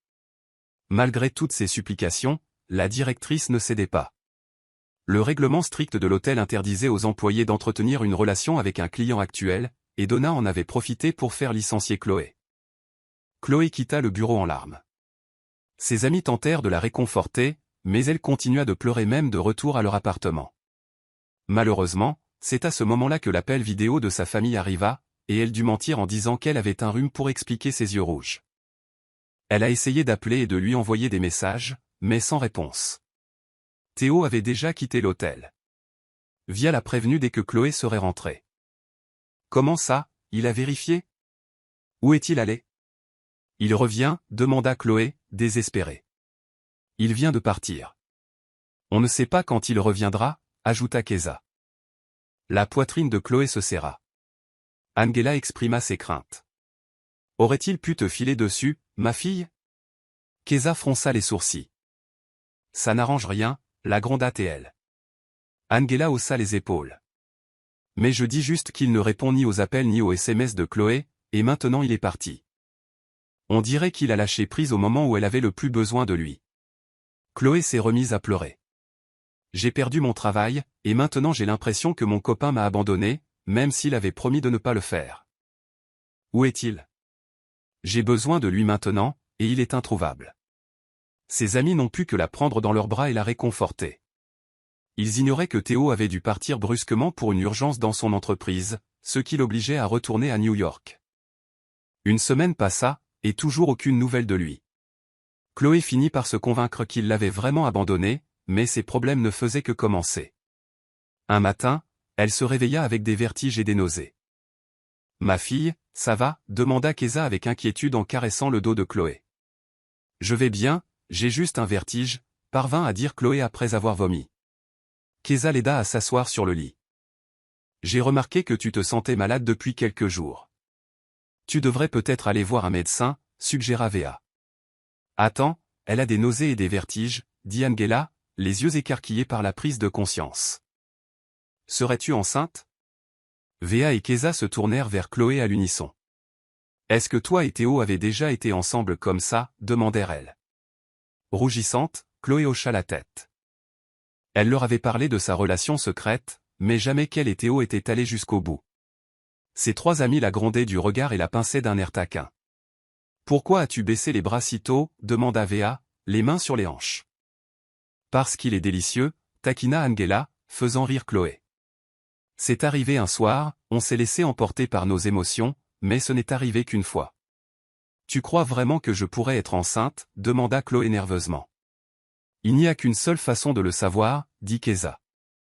S1: Malgré toutes ces supplications, la directrice ne cédait pas. Le règlement strict de l'hôtel interdisait aux employés d'entretenir une relation avec un client actuel, et Donna en avait profité pour faire licencier Chloé. Chloé quitta le bureau en larmes. Ses amis tentèrent de la réconforter, mais elle continua de pleurer même de retour à leur appartement. Malheureusement, c'est à ce moment-là que l'appel vidéo de sa famille arriva, et elle dut mentir en disant qu'elle avait un rhume pour expliquer ses yeux rouges. Elle a essayé d'appeler et de lui envoyer des messages, mais sans réponse. Théo avait déjà quitté l'hôtel. Via l'a prévenu dès que Chloé serait rentrée. Comment ça, il a vérifié? Où est-il allé? Il revient, demanda Chloé, désespérée. Il vient de partir. On ne sait pas quand il reviendra, ajouta Keza. La poitrine de Chloé se serra. Angela exprima ses craintes. Aurait-il pu te filer dessus, ma fille? Keza fronça les sourcils. Ça n'arrange rien, la gronda elle. Angela haussa les épaules. Mais je dis juste qu'il ne répond ni aux appels ni aux SMS de Chloé, et maintenant il est parti. On dirait qu'il a lâché prise au moment où elle avait le plus besoin de lui. Chloé s'est remise à pleurer. J'ai perdu mon travail, et maintenant j'ai l'impression que mon copain m'a abandonné, même s'il avait promis de ne pas le faire. Où est-il? J'ai besoin de lui maintenant, et il est introuvable. Ses amis n'ont pu que la prendre dans leurs bras et la réconforter. Ils ignoraient que Théo avait dû partir brusquement pour une urgence dans son entreprise, ce qui l'obligeait à retourner à New York. Une semaine passa, et toujours aucune nouvelle de lui. Chloé finit par se convaincre qu'il l'avait vraiment abandonné, mais ses problèmes ne faisaient que commencer. Un matin, elle se réveilla avec des vertiges et des nausées. « Ma fille, ça va ?» demanda Keza avec inquiétude en caressant le dos de Chloé. « Je vais bien, j'ai juste un vertige », parvint à dire Chloé après avoir vomi. Keza l'aida à s'asseoir sur le lit. « J'ai remarqué que tu te sentais malade depuis quelques jours. Tu devrais peut-être aller voir un médecin, suggéra Véa. « Attends, elle a des nausées et des vertiges, » dit Angela, les yeux écarquillés par la prise de conscience. « Serais-tu enceinte ?» Véa et Keza se tournèrent vers Chloé à l'unisson. « Est-ce que toi et Théo avez déjà été ensemble comme ça ?» demandèrent-elles. Rougissante, Chloé hocha la tête. Elle leur avait parlé de sa relation secrète, mais jamais qu'elle et Théo étaient allés jusqu'au bout. Ses trois amis la grondaient du regard et la pinçaient d'un air taquin. « Pourquoi as-tu baissé les bras si tôt ?» demanda Véa, les mains sur les hanches. « Parce qu'il est délicieux », taquina Angela, faisant rire Chloé. « C'est arrivé un soir, on s'est laissé emporter par nos émotions, mais ce n'est arrivé qu'une fois. »« Tu crois vraiment que je pourrais être enceinte ?» demanda Chloé nerveusement. « Il n'y a qu'une seule façon de le savoir, » dit Keza.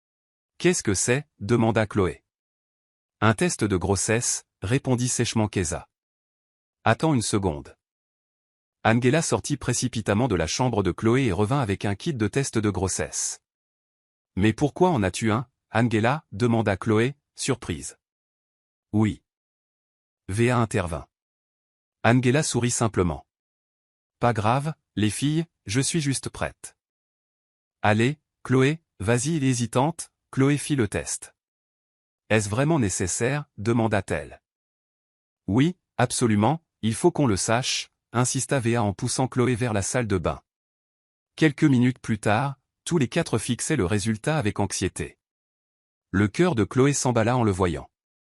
S1: « Qu'est-ce que c'est ?» demanda Chloé. « Un test de grossesse, » répondit sèchement Keza. « Attends une seconde. » Angela sortit précipitamment de la chambre de Chloé et revint avec un kit de test de grossesse. « Mais pourquoi en as-tu un, Angela ?» demanda Chloé, surprise. « Oui. » Véa intervint. Angela sourit simplement. « Pas grave, les filles, je suis juste prête. »« Allez, Chloé, vas-y » hésitante, Chloé fit le test. « Est-ce vraiment nécessaire ?» demanda-t-elle. « Oui, absolument, il faut qu'on le sache », insista Véa en poussant Chloé vers la salle de bain. Quelques minutes plus tard, tous les quatre fixaient le résultat avec anxiété. Le cœur de Chloé s'emballa en le voyant.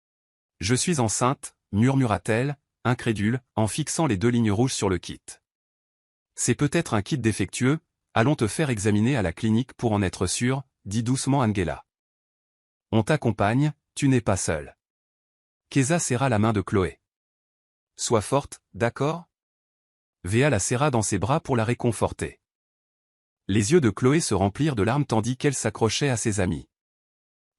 S1: « Je suis enceinte », murmura-t-elle, incrédule, en fixant les deux lignes rouges sur le kit. « C'est peut-être un kit défectueux, allons te faire examiner à la clinique pour en être sûr, » dit doucement Angela. « On t'accompagne, tu n'es pas seule. » Keza serra la main de Chloé. « Sois forte, d'accord ?» Véa la serra dans ses bras pour la réconforter. Les yeux de Chloé se remplirent de larmes tandis qu'elle s'accrochait à ses amis.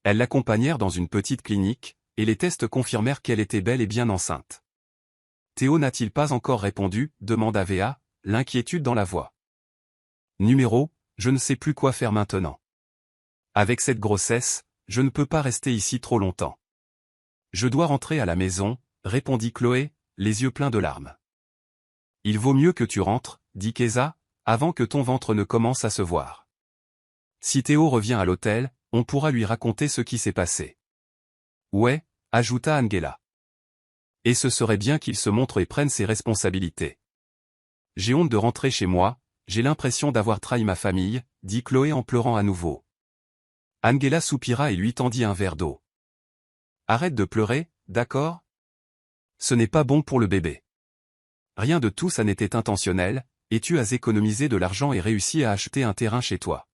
S1: Elles l'accompagnèrent dans une petite clinique, et les tests confirmèrent qu'elle était bel et bien enceinte. « Théo n'a-t-il pas encore répondu ?» demanda Véa, l'inquiétude dans la voix. Numéro, je ne sais plus quoi faire maintenant. Avec cette grossesse, je ne peux pas rester ici trop longtemps. Je dois rentrer à la maison, répondit Chloé, les yeux pleins de larmes. Il vaut mieux que tu rentres, dit Keza, avant que ton ventre ne commence à se voir. Si Théo revient à l'hôtel, on pourra lui raconter ce qui s'est passé. Ouais, ajouta Angela. Et ce serait bien qu'il se montre et prenne ses responsabilités. J'ai honte de rentrer chez moi, j'ai l'impression d'avoir trahi ma famille, dit Chloé en pleurant à nouveau. Angela soupira et lui tendit un verre d'eau. Arrête de pleurer, d'accord ? Ce n'est pas bon pour le bébé. Rien de tout ça n'était intentionnel, et tu as économisé de l'argent et réussi à acheter un terrain chez toi.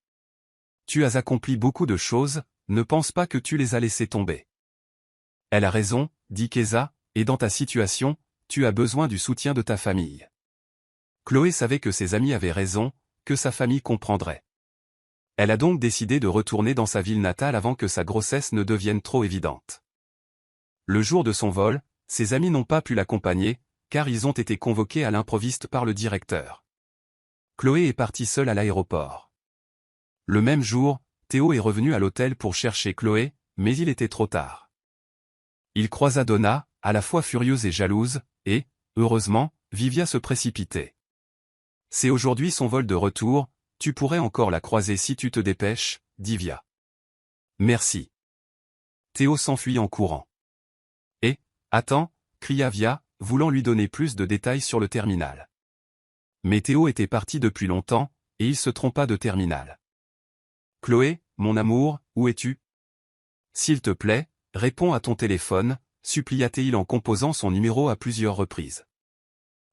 S1: Tu as accompli beaucoup de choses, ne pense pas que tu les as laissées tomber. Elle a raison, dit Keza, et dans ta situation, tu as besoin du soutien de ta famille. Chloé savait que ses amis avaient raison, que sa famille comprendrait. Elle a donc décidé de retourner dans sa ville natale avant que sa grossesse ne devienne trop évidente. Le jour de son vol, ses amis n'ont pas pu l'accompagner, car ils ont été convoqués à l'improviste par le directeur. Chloé est partie seule à l'aéroport. Le même jour, Théo est revenu à l'hôtel pour chercher Chloé, mais il était trop tard. Il croisa Donna, à la fois furieuse et jalouse, et, heureusement, Vivia se précipitait. C'est aujourd'hui son vol de retour, tu pourrais encore la croiser si tu te dépêches, dit Via. Merci. Théo s'enfuit en courant. Et, attends, cria Via, voulant lui donner plus de détails sur le terminal. Mais Théo était parti depuis longtemps, et il se trompa de terminal. Chloé, mon amour, où es-tu? S'il te plaît, réponds à ton téléphone, supplia-t-il en composant son numéro à plusieurs reprises.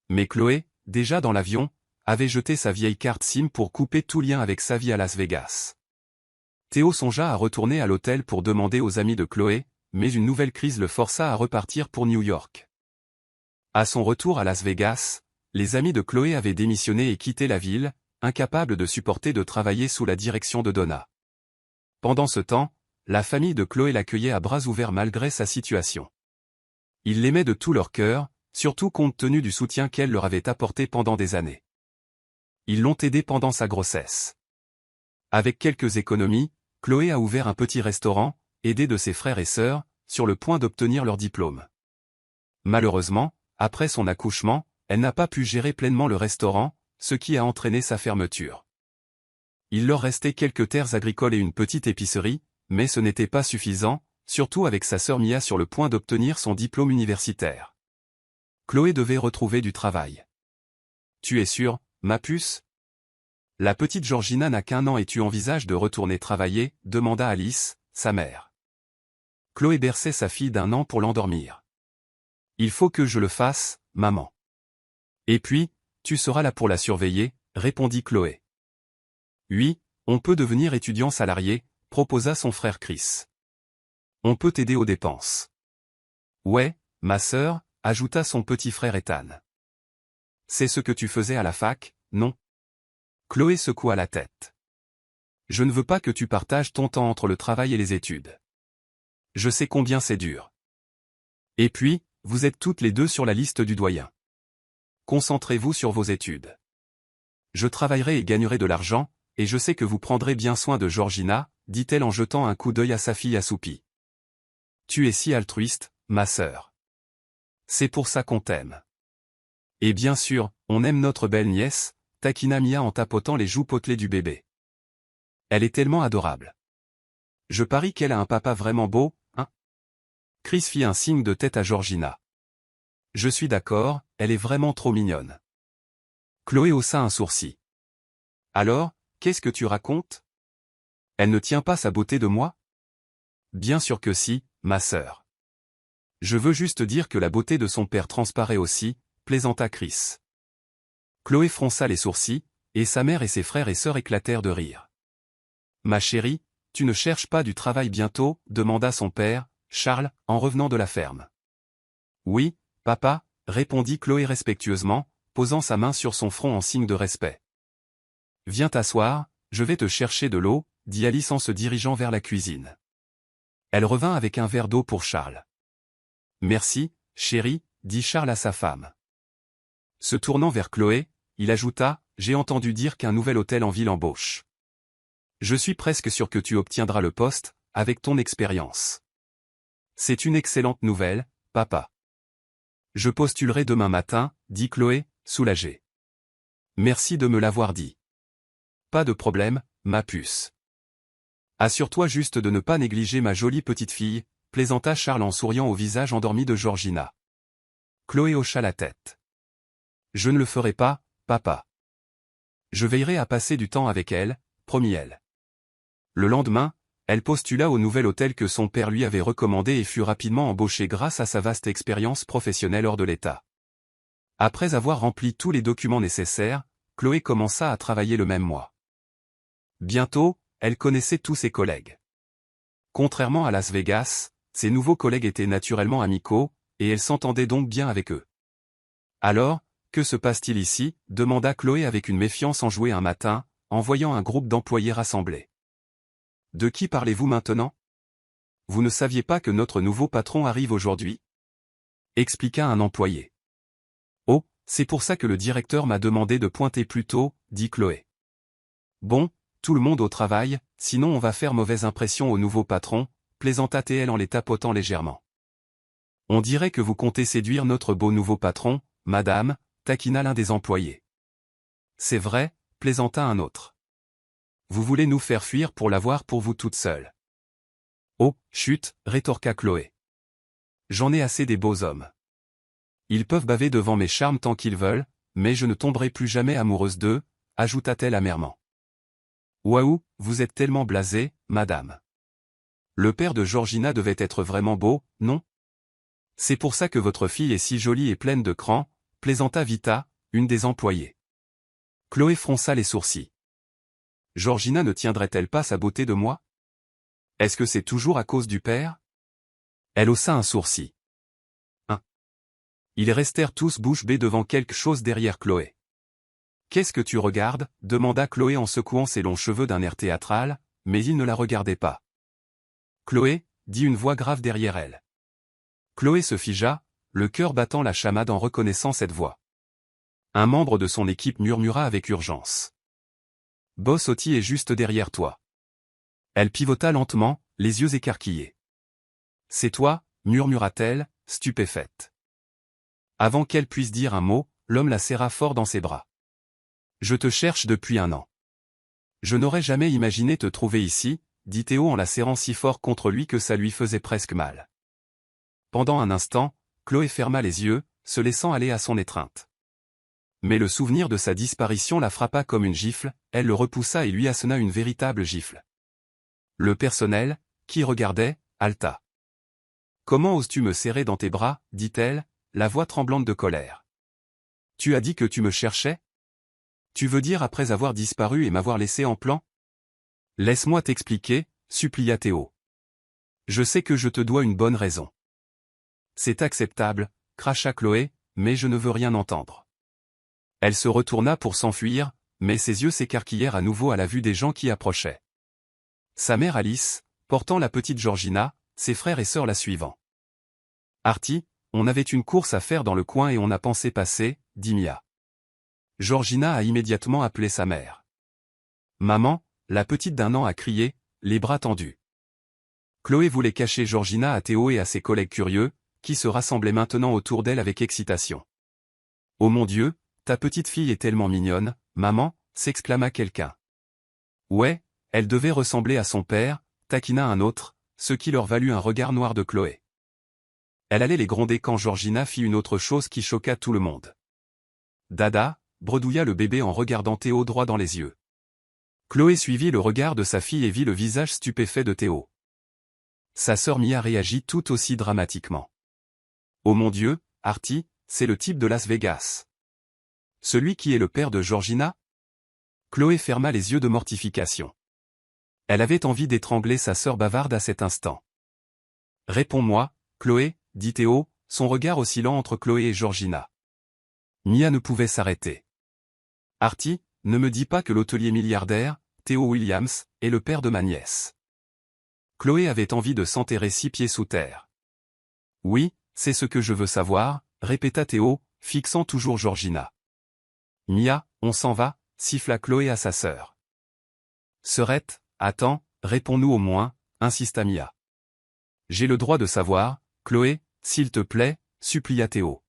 S1: Mais Chloé, déjà dans l'avion, avait jeté sa vieille carte SIM pour couper tout lien avec sa vie à Las Vegas. Théo songea à retourner à l'hôtel pour demander aux amis de Chloé, mais une nouvelle crise le força à repartir pour New York. À son retour à Las Vegas, les amis de Chloé avaient démissionné et quitté la ville, incapables de supporter de travailler sous la direction de Donna. Pendant ce temps, la famille de Chloé l'accueillait à bras ouverts malgré sa situation. Ils l'aimaient de tout leur cœur, surtout compte tenu du soutien qu'elle leur avait apporté pendant des années. Ils l'ont aidée pendant sa grossesse. Avec quelques économies, Chloé a ouvert un petit restaurant, aidé de ses frères et sœurs, sur le point d'obtenir leur diplôme. Malheureusement, après son accouchement, elle n'a pas pu gérer pleinement le restaurant, ce qui a entraîné sa fermeture. Il leur restait quelques terres agricoles et une petite épicerie, mais ce n'était pas suffisant, surtout avec sa sœur Mia sur le point d'obtenir son diplôme universitaire. Chloé devait retrouver du travail. Tu es sûre, ma puce? La petite Georgina n'a qu'1 an et tu envisages de retourner travailler, demanda Alice, sa mère. Chloé berçait sa fille d'1 an pour l'endormir. Il faut que je le fasse, maman. Et puis, tu seras là pour la surveiller, répondit Chloé. Oui, on peut devenir étudiant salarié, proposa son frère Chris. On peut t'aider aux dépenses. Ouais, ma sœur, ajouta son petit frère Ethan. C'est ce que tu faisais à la fac, non? Chloé secoua la tête. Je ne veux pas que tu partages ton temps entre le travail et les études. Je sais combien c'est dur. Et puis, vous êtes toutes les deux sur la liste du doyen. Concentrez-vous sur vos études. Je travaillerai et gagnerai de l'argent, et je sais que vous prendrez bien soin de Georgina, dit-elle en jetant un coup d'œil à sa fille assoupie. Tu es si altruiste, ma sœur. C'est pour ça qu'on t'aime. Et bien sûr, on aime notre belle nièce, taquina Mia en tapotant les joues potelées du bébé. Elle est tellement adorable. Je parie qu'elle a un papa vraiment beau, hein? Chris fit un signe de tête à Georgina. Je suis d'accord, elle est vraiment trop mignonne. Chloé haussa un sourcil. Alors, qu'est-ce que tu racontes? Elle ne tient pas sa beauté de moi? Bien sûr que si, ma sœur. Je veux juste dire que la beauté de son père transparaît aussi, plaisanta Chris. Chloé fronça les sourcils, et sa mère et ses frères et sœurs éclatèrent de rire. Ma chérie, tu ne cherches pas du travail bientôt, demanda son père, Charles, en revenant de la ferme. Oui, papa, répondit Chloé respectueusement, posant sa main sur son front en signe de respect. Viens t'asseoir, je vais te chercher de l'eau, dit Alice en se dirigeant vers la cuisine. Elle revint avec un verre d'eau pour Charles. Merci, chérie, dit Charles à sa femme. Se tournant vers Chloé, il ajouta, j'ai entendu dire qu'un nouvel hôtel en ville embauche. Je suis presque sûr que tu obtiendras le poste, avec ton expérience. C'est une excellente nouvelle, papa. Je postulerai demain matin, dit Chloé, soulagée. Merci de me l'avoir dit. Pas de problème, ma puce. Assure-toi juste de ne pas négliger ma jolie petite fille, plaisanta Charles en souriant au visage endormi de Georgina. Chloé hocha la tête. Je ne le ferai pas, papa. Je veillerai à passer du temps avec elle, promit-elle. Le lendemain, elle postula au nouvel hôtel que son père lui avait recommandé et fut rapidement embauchée grâce à sa vaste expérience professionnelle hors de l'État. Après avoir rempli tous les documents nécessaires, Chloé commença à travailler le même mois. Bientôt, elle connaissait tous ses collègues. Contrairement à Las Vegas, ses nouveaux collègues étaient naturellement amicaux, et elle s'entendait donc bien avec eux. Alors, Que se passe-t-il ici? Demanda Chloé avec une méfiance enjouée un matin, en voyant un groupe d'employés rassemblés. De qui parlez-vous maintenant? Vous ne saviez pas que notre nouveau patron arrive aujourd'hui? Expliqua un employé. Oh, c'est pour ça que le directeur m'a demandé de pointer plus tôt, dit Chloé. Bon, tout le monde au travail, sinon on va faire mauvaise impression au nouveau patron, plaisanta-t-elle en les tapotant légèrement. On dirait que vous comptez séduire notre beau nouveau patron, madame, taquina l'un des employés. C'est vrai, plaisanta un autre. Vous voulez nous faire fuir pour l'avoir pour vous toute seule. Oh, chut, rétorqua Chloé. J'en ai assez des beaux hommes. Ils peuvent baver devant mes charmes tant qu'ils veulent, mais je ne tomberai plus jamais amoureuse d'eux, ajouta-t-elle amèrement. Waouh, vous êtes tellement blasée, madame. Le père de Georgina devait être vraiment beau, non? C'est pour ça que votre fille est si jolie et pleine de cran, plaisanta Vita, une des employées. Chloé fronça les sourcils. Georgina ne tiendrait-elle pas sa beauté de moi? Est-ce que c'est toujours à cause du père? Elle haussa un sourcil. Ils restèrent tous bouche bée devant quelque chose derrière Chloé. Qu'est-ce que tu regardes? Demanda Chloé en secouant ses longs cheveux d'un air théâtral, mais il ne la regardait pas. Chloé, dit une voix grave derrière elle. Chloé se figea, le cœur battant la chamade en reconnaissant cette voix. Un membre de son équipe murmura avec urgence. Boss Oti est juste derrière toi. Elle pivota lentement, les yeux écarquillés. C'est toi, murmura-t-elle, stupéfaite. Avant qu'elle puisse dire un mot, l'homme la serra fort dans ses bras. Je te cherche depuis un an. Je n'aurais jamais imaginé te trouver ici, dit Théo en la serrant si fort contre lui que ça lui faisait presque mal. Pendant un instant, Chloé ferma les yeux, se laissant aller à son étreinte. Mais le souvenir de sa disparition la frappa comme une gifle, elle le repoussa et lui assena une véritable gifle. Le personnel, qui regardait, haleta. Comment oses-tu me serrer dans tes bras, dit-elle, la voix tremblante de colère. Tu as dit que tu me cherchais? Tu veux dire après avoir disparu et m'avoir laissé en plan? Laisse-moi t'expliquer, supplia Théo. Je sais que je te dois une bonne raison. C'est acceptable, cracha Chloé, mais je ne veux rien entendre. Elle se retourna pour s'enfuir, mais ses yeux s'écarquillèrent à nouveau à la vue des gens qui approchaient. Sa mère Alice, portant la petite Georgina, ses frères et sœurs la suivant. Artie, on avait une course à faire dans le coin et on a pensé passer, dit Mia. Georgina a immédiatement appelé sa mère. Maman, la petite d'1 an a crié, les bras tendus. Chloé voulait cacher Georgina à Théo et à ses collègues curieux, qui se rassemblaient maintenant autour d'elle avec excitation. Oh mon Dieu, ta petite fille est tellement mignonne, maman, s'exclama quelqu'un. Ouais, elle devait ressembler à son père, taquina un autre, ce qui leur valut un regard noir de Chloé. Elle allait les gronder quand Georgina fit une autre chose qui choqua tout le monde. Dada, bredouilla le bébé en regardant Théo droit dans les yeux. Chloé suivit le regard de sa fille et vit le visage stupéfait de Théo. Sa sœur Mia réagit tout aussi dramatiquement. Oh mon Dieu, Artie, c'est le type de Las Vegas. Celui qui est le père de Georgina? Chloé ferma les yeux de mortification. Elle avait envie d'étrangler sa sœur bavarde à cet instant. Réponds-moi, Chloé, dit Théo, son regard oscillant entre Chloé et Georgina. Mia ne pouvait s'arrêter. Artie, ne me dis pas que l'hôtelier milliardaire, Théo Williams, est le père de ma nièce. Chloé avait envie de s'enterrer 6 pieds sous terre. Oui, c'est ce que je veux savoir, répéta Théo, fixant toujours Georgina. Mia, on s'en va, siffla Chloé à sa sœur. Sœurette, attends, réponds-nous au moins, insista Mia. J'ai le droit de savoir, Chloé, s'il te plaît, supplia Théo.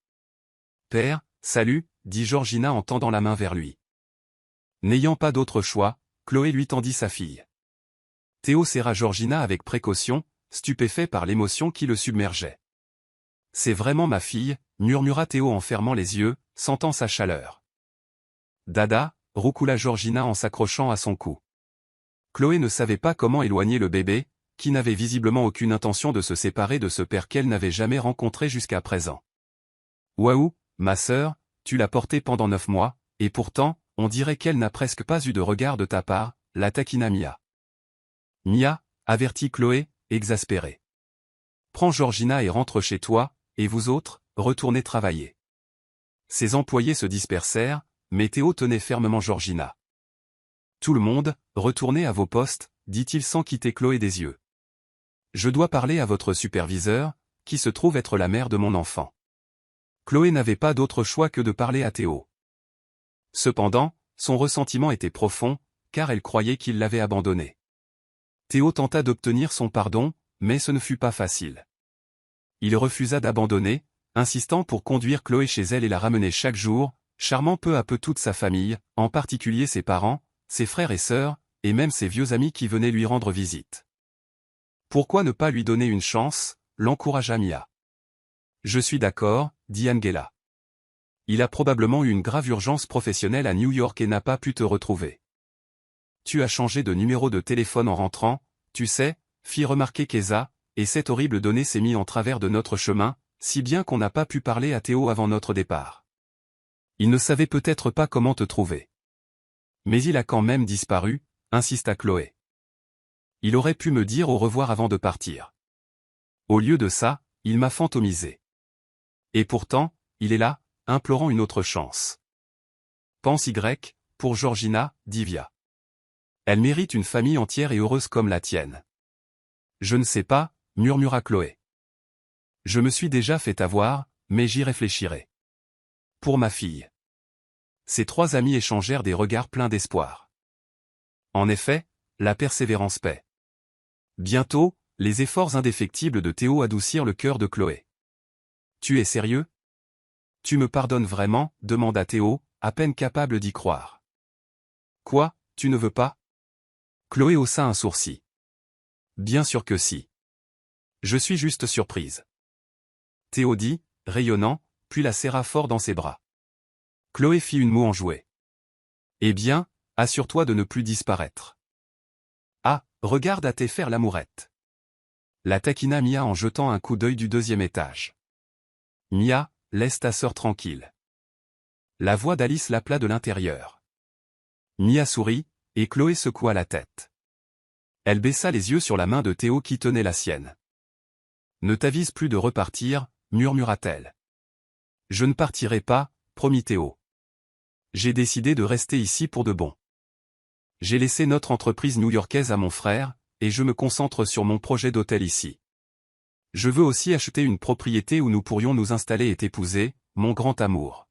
S1: Père, salut, dit Georgina en tendant la main vers lui. N'ayant pas d'autre choix, Chloé lui tendit sa fille. Théo serra Georgina avec précaution, stupéfait par l'émotion qui le submergeait. C'est vraiment ma fille, murmura Théo en fermant les yeux, sentant sa chaleur. Dada, roucoula Georgina en s'accrochant à son cou. Chloé ne savait pas comment éloigner le bébé, qui n'avait visiblement aucune intention de se séparer de ce père qu'elle n'avait jamais rencontré jusqu'à présent. Waouh, ma sœur, tu l'as portée pendant 9 mois, et pourtant, on dirait qu'elle n'a presque pas eu de regard de ta part, la taquina Mia. Mia, avertit Chloé, exaspérée. Prends Georgina et rentre chez toi, et vous autres, retournez travailler. Ses employés se dispersèrent, mais Théo tenait fermement Georgina. Tout le monde, retournez à vos postes, dit-il sans quitter Chloé des yeux. Je dois parler à votre superviseur, qui se trouve être la mère de mon enfant. Chloé n'avait pas d'autre choix que de parler à Théo. Cependant, son ressentiment était profond, car elle croyait qu'il l'avait abandonnée. Théo tenta d'obtenir son pardon, mais ce ne fut pas facile. Il refusa d'abandonner, insistant pour conduire Chloé chez elle et la ramener chaque jour, charmant peu à peu toute sa famille, en particulier ses parents, ses frères et sœurs, et même ses vieux amis qui venaient lui rendre visite. Pourquoi ne pas lui donner une chance, l'encouragea Mia. Je suis d'accord, dit Angela. Il a probablement eu une grave urgence professionnelle à New York et n'a pas pu te retrouver. Tu as changé de numéro de téléphone en rentrant, tu sais, fit remarquer Keza, et cette horrible donnée s'est mise en travers de notre chemin, si bien qu'on n'a pas pu parler à Théo avant notre départ. Il ne savait peut-être pas comment te trouver. Mais il a quand même disparu, insista Chloé. Il aurait pu me dire au revoir avant de partir. Au lieu de ça, il m'a fantomisé. Et pourtant, il est là, implorant une autre chance. Pense Y, pour Georgina, dit Via. Elle mérite une famille entière et heureuse comme la tienne. Je ne sais pas, murmura Chloé. Je me suis déjà fait avoir, mais j'y réfléchirai. Pour ma fille. Ces trois amis échangèrent des regards pleins d'espoir. En effet, la persévérance paie. Bientôt, les efforts indéfectibles de Théo adoucirent le cœur de Chloé. Tu es sérieux? Tu me pardonnes vraiment? Demanda Théo, à peine capable d'y croire. Quoi, tu ne veux pas? Chloé haussa un sourcil. Bien sûr que si. Je suis juste surprise. Théo dit, rayonnant, puis la serra fort dans ses bras. Chloé fit une moue enjouée. Eh bien, assure-toi de ne plus disparaître. Ah, regarde à tes faire l'amourette. La taquina Mia en jetant un coup d'œil du deuxième étage. Mia, laisse ta sœur tranquille. La voix d'Alice l'appela de l'intérieur. Mia sourit, et Chloé secoua la tête. Elle baissa les yeux sur la main de Théo qui tenait la sienne. Ne t'avise plus de repartir, murmura-t-elle. Je ne partirai pas, promit Théo. J'ai décidé de rester ici pour de bon. J'ai laissé notre entreprise new-yorkaise à mon frère, et je me concentre sur mon projet d'hôtel ici. Je veux aussi acheter une propriété où nous pourrions nous installer et t'épouser, mon grand amour.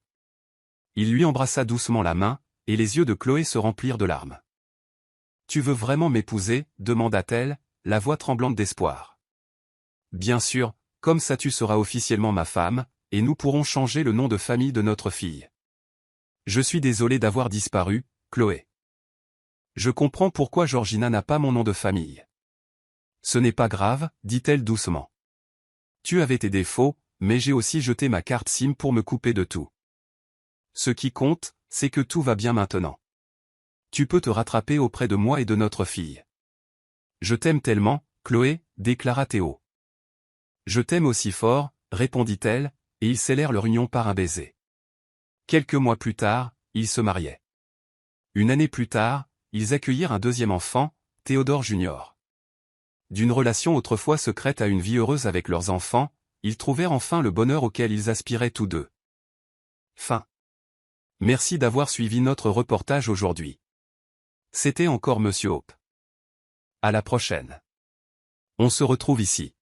S1: Il lui embrassa doucement la main, et les yeux de Chloé se remplirent de larmes. Tu veux vraiment m'épouser? Demanda-t-elle, la voix tremblante d'espoir. Bien sûr, comme ça tu seras officiellement ma femme, et nous pourrons changer le nom de famille de notre fille. Je suis désolé d'avoir disparu, Chloé. Je comprends pourquoi Georgina n'a pas mon nom de famille. Ce n'est pas grave, dit-elle doucement. Tu avais tes défauts, mais j'ai aussi jeté ma carte SIM pour me couper de tout. Ce qui compte, c'est que tout va bien maintenant. Tu peux te rattraper auprès de moi et de notre fille. Je t'aime tellement, Chloé, déclara Théo. Je t'aime aussi fort, répondit-elle, et ils scellèrent leur union par un baiser. Quelques mois plus tard, ils se mariaient. Une année plus tard, ils accueillirent un deuxième enfant, Théodore Junior. D'une relation autrefois secrète à une vie heureuse avec leurs enfants, ils trouvèrent enfin le bonheur auquel ils aspiraient tous deux. Fin. Merci d'avoir suivi notre reportage aujourd'hui. C'était encore Monsieur Hope. À la prochaine. On se retrouve ici.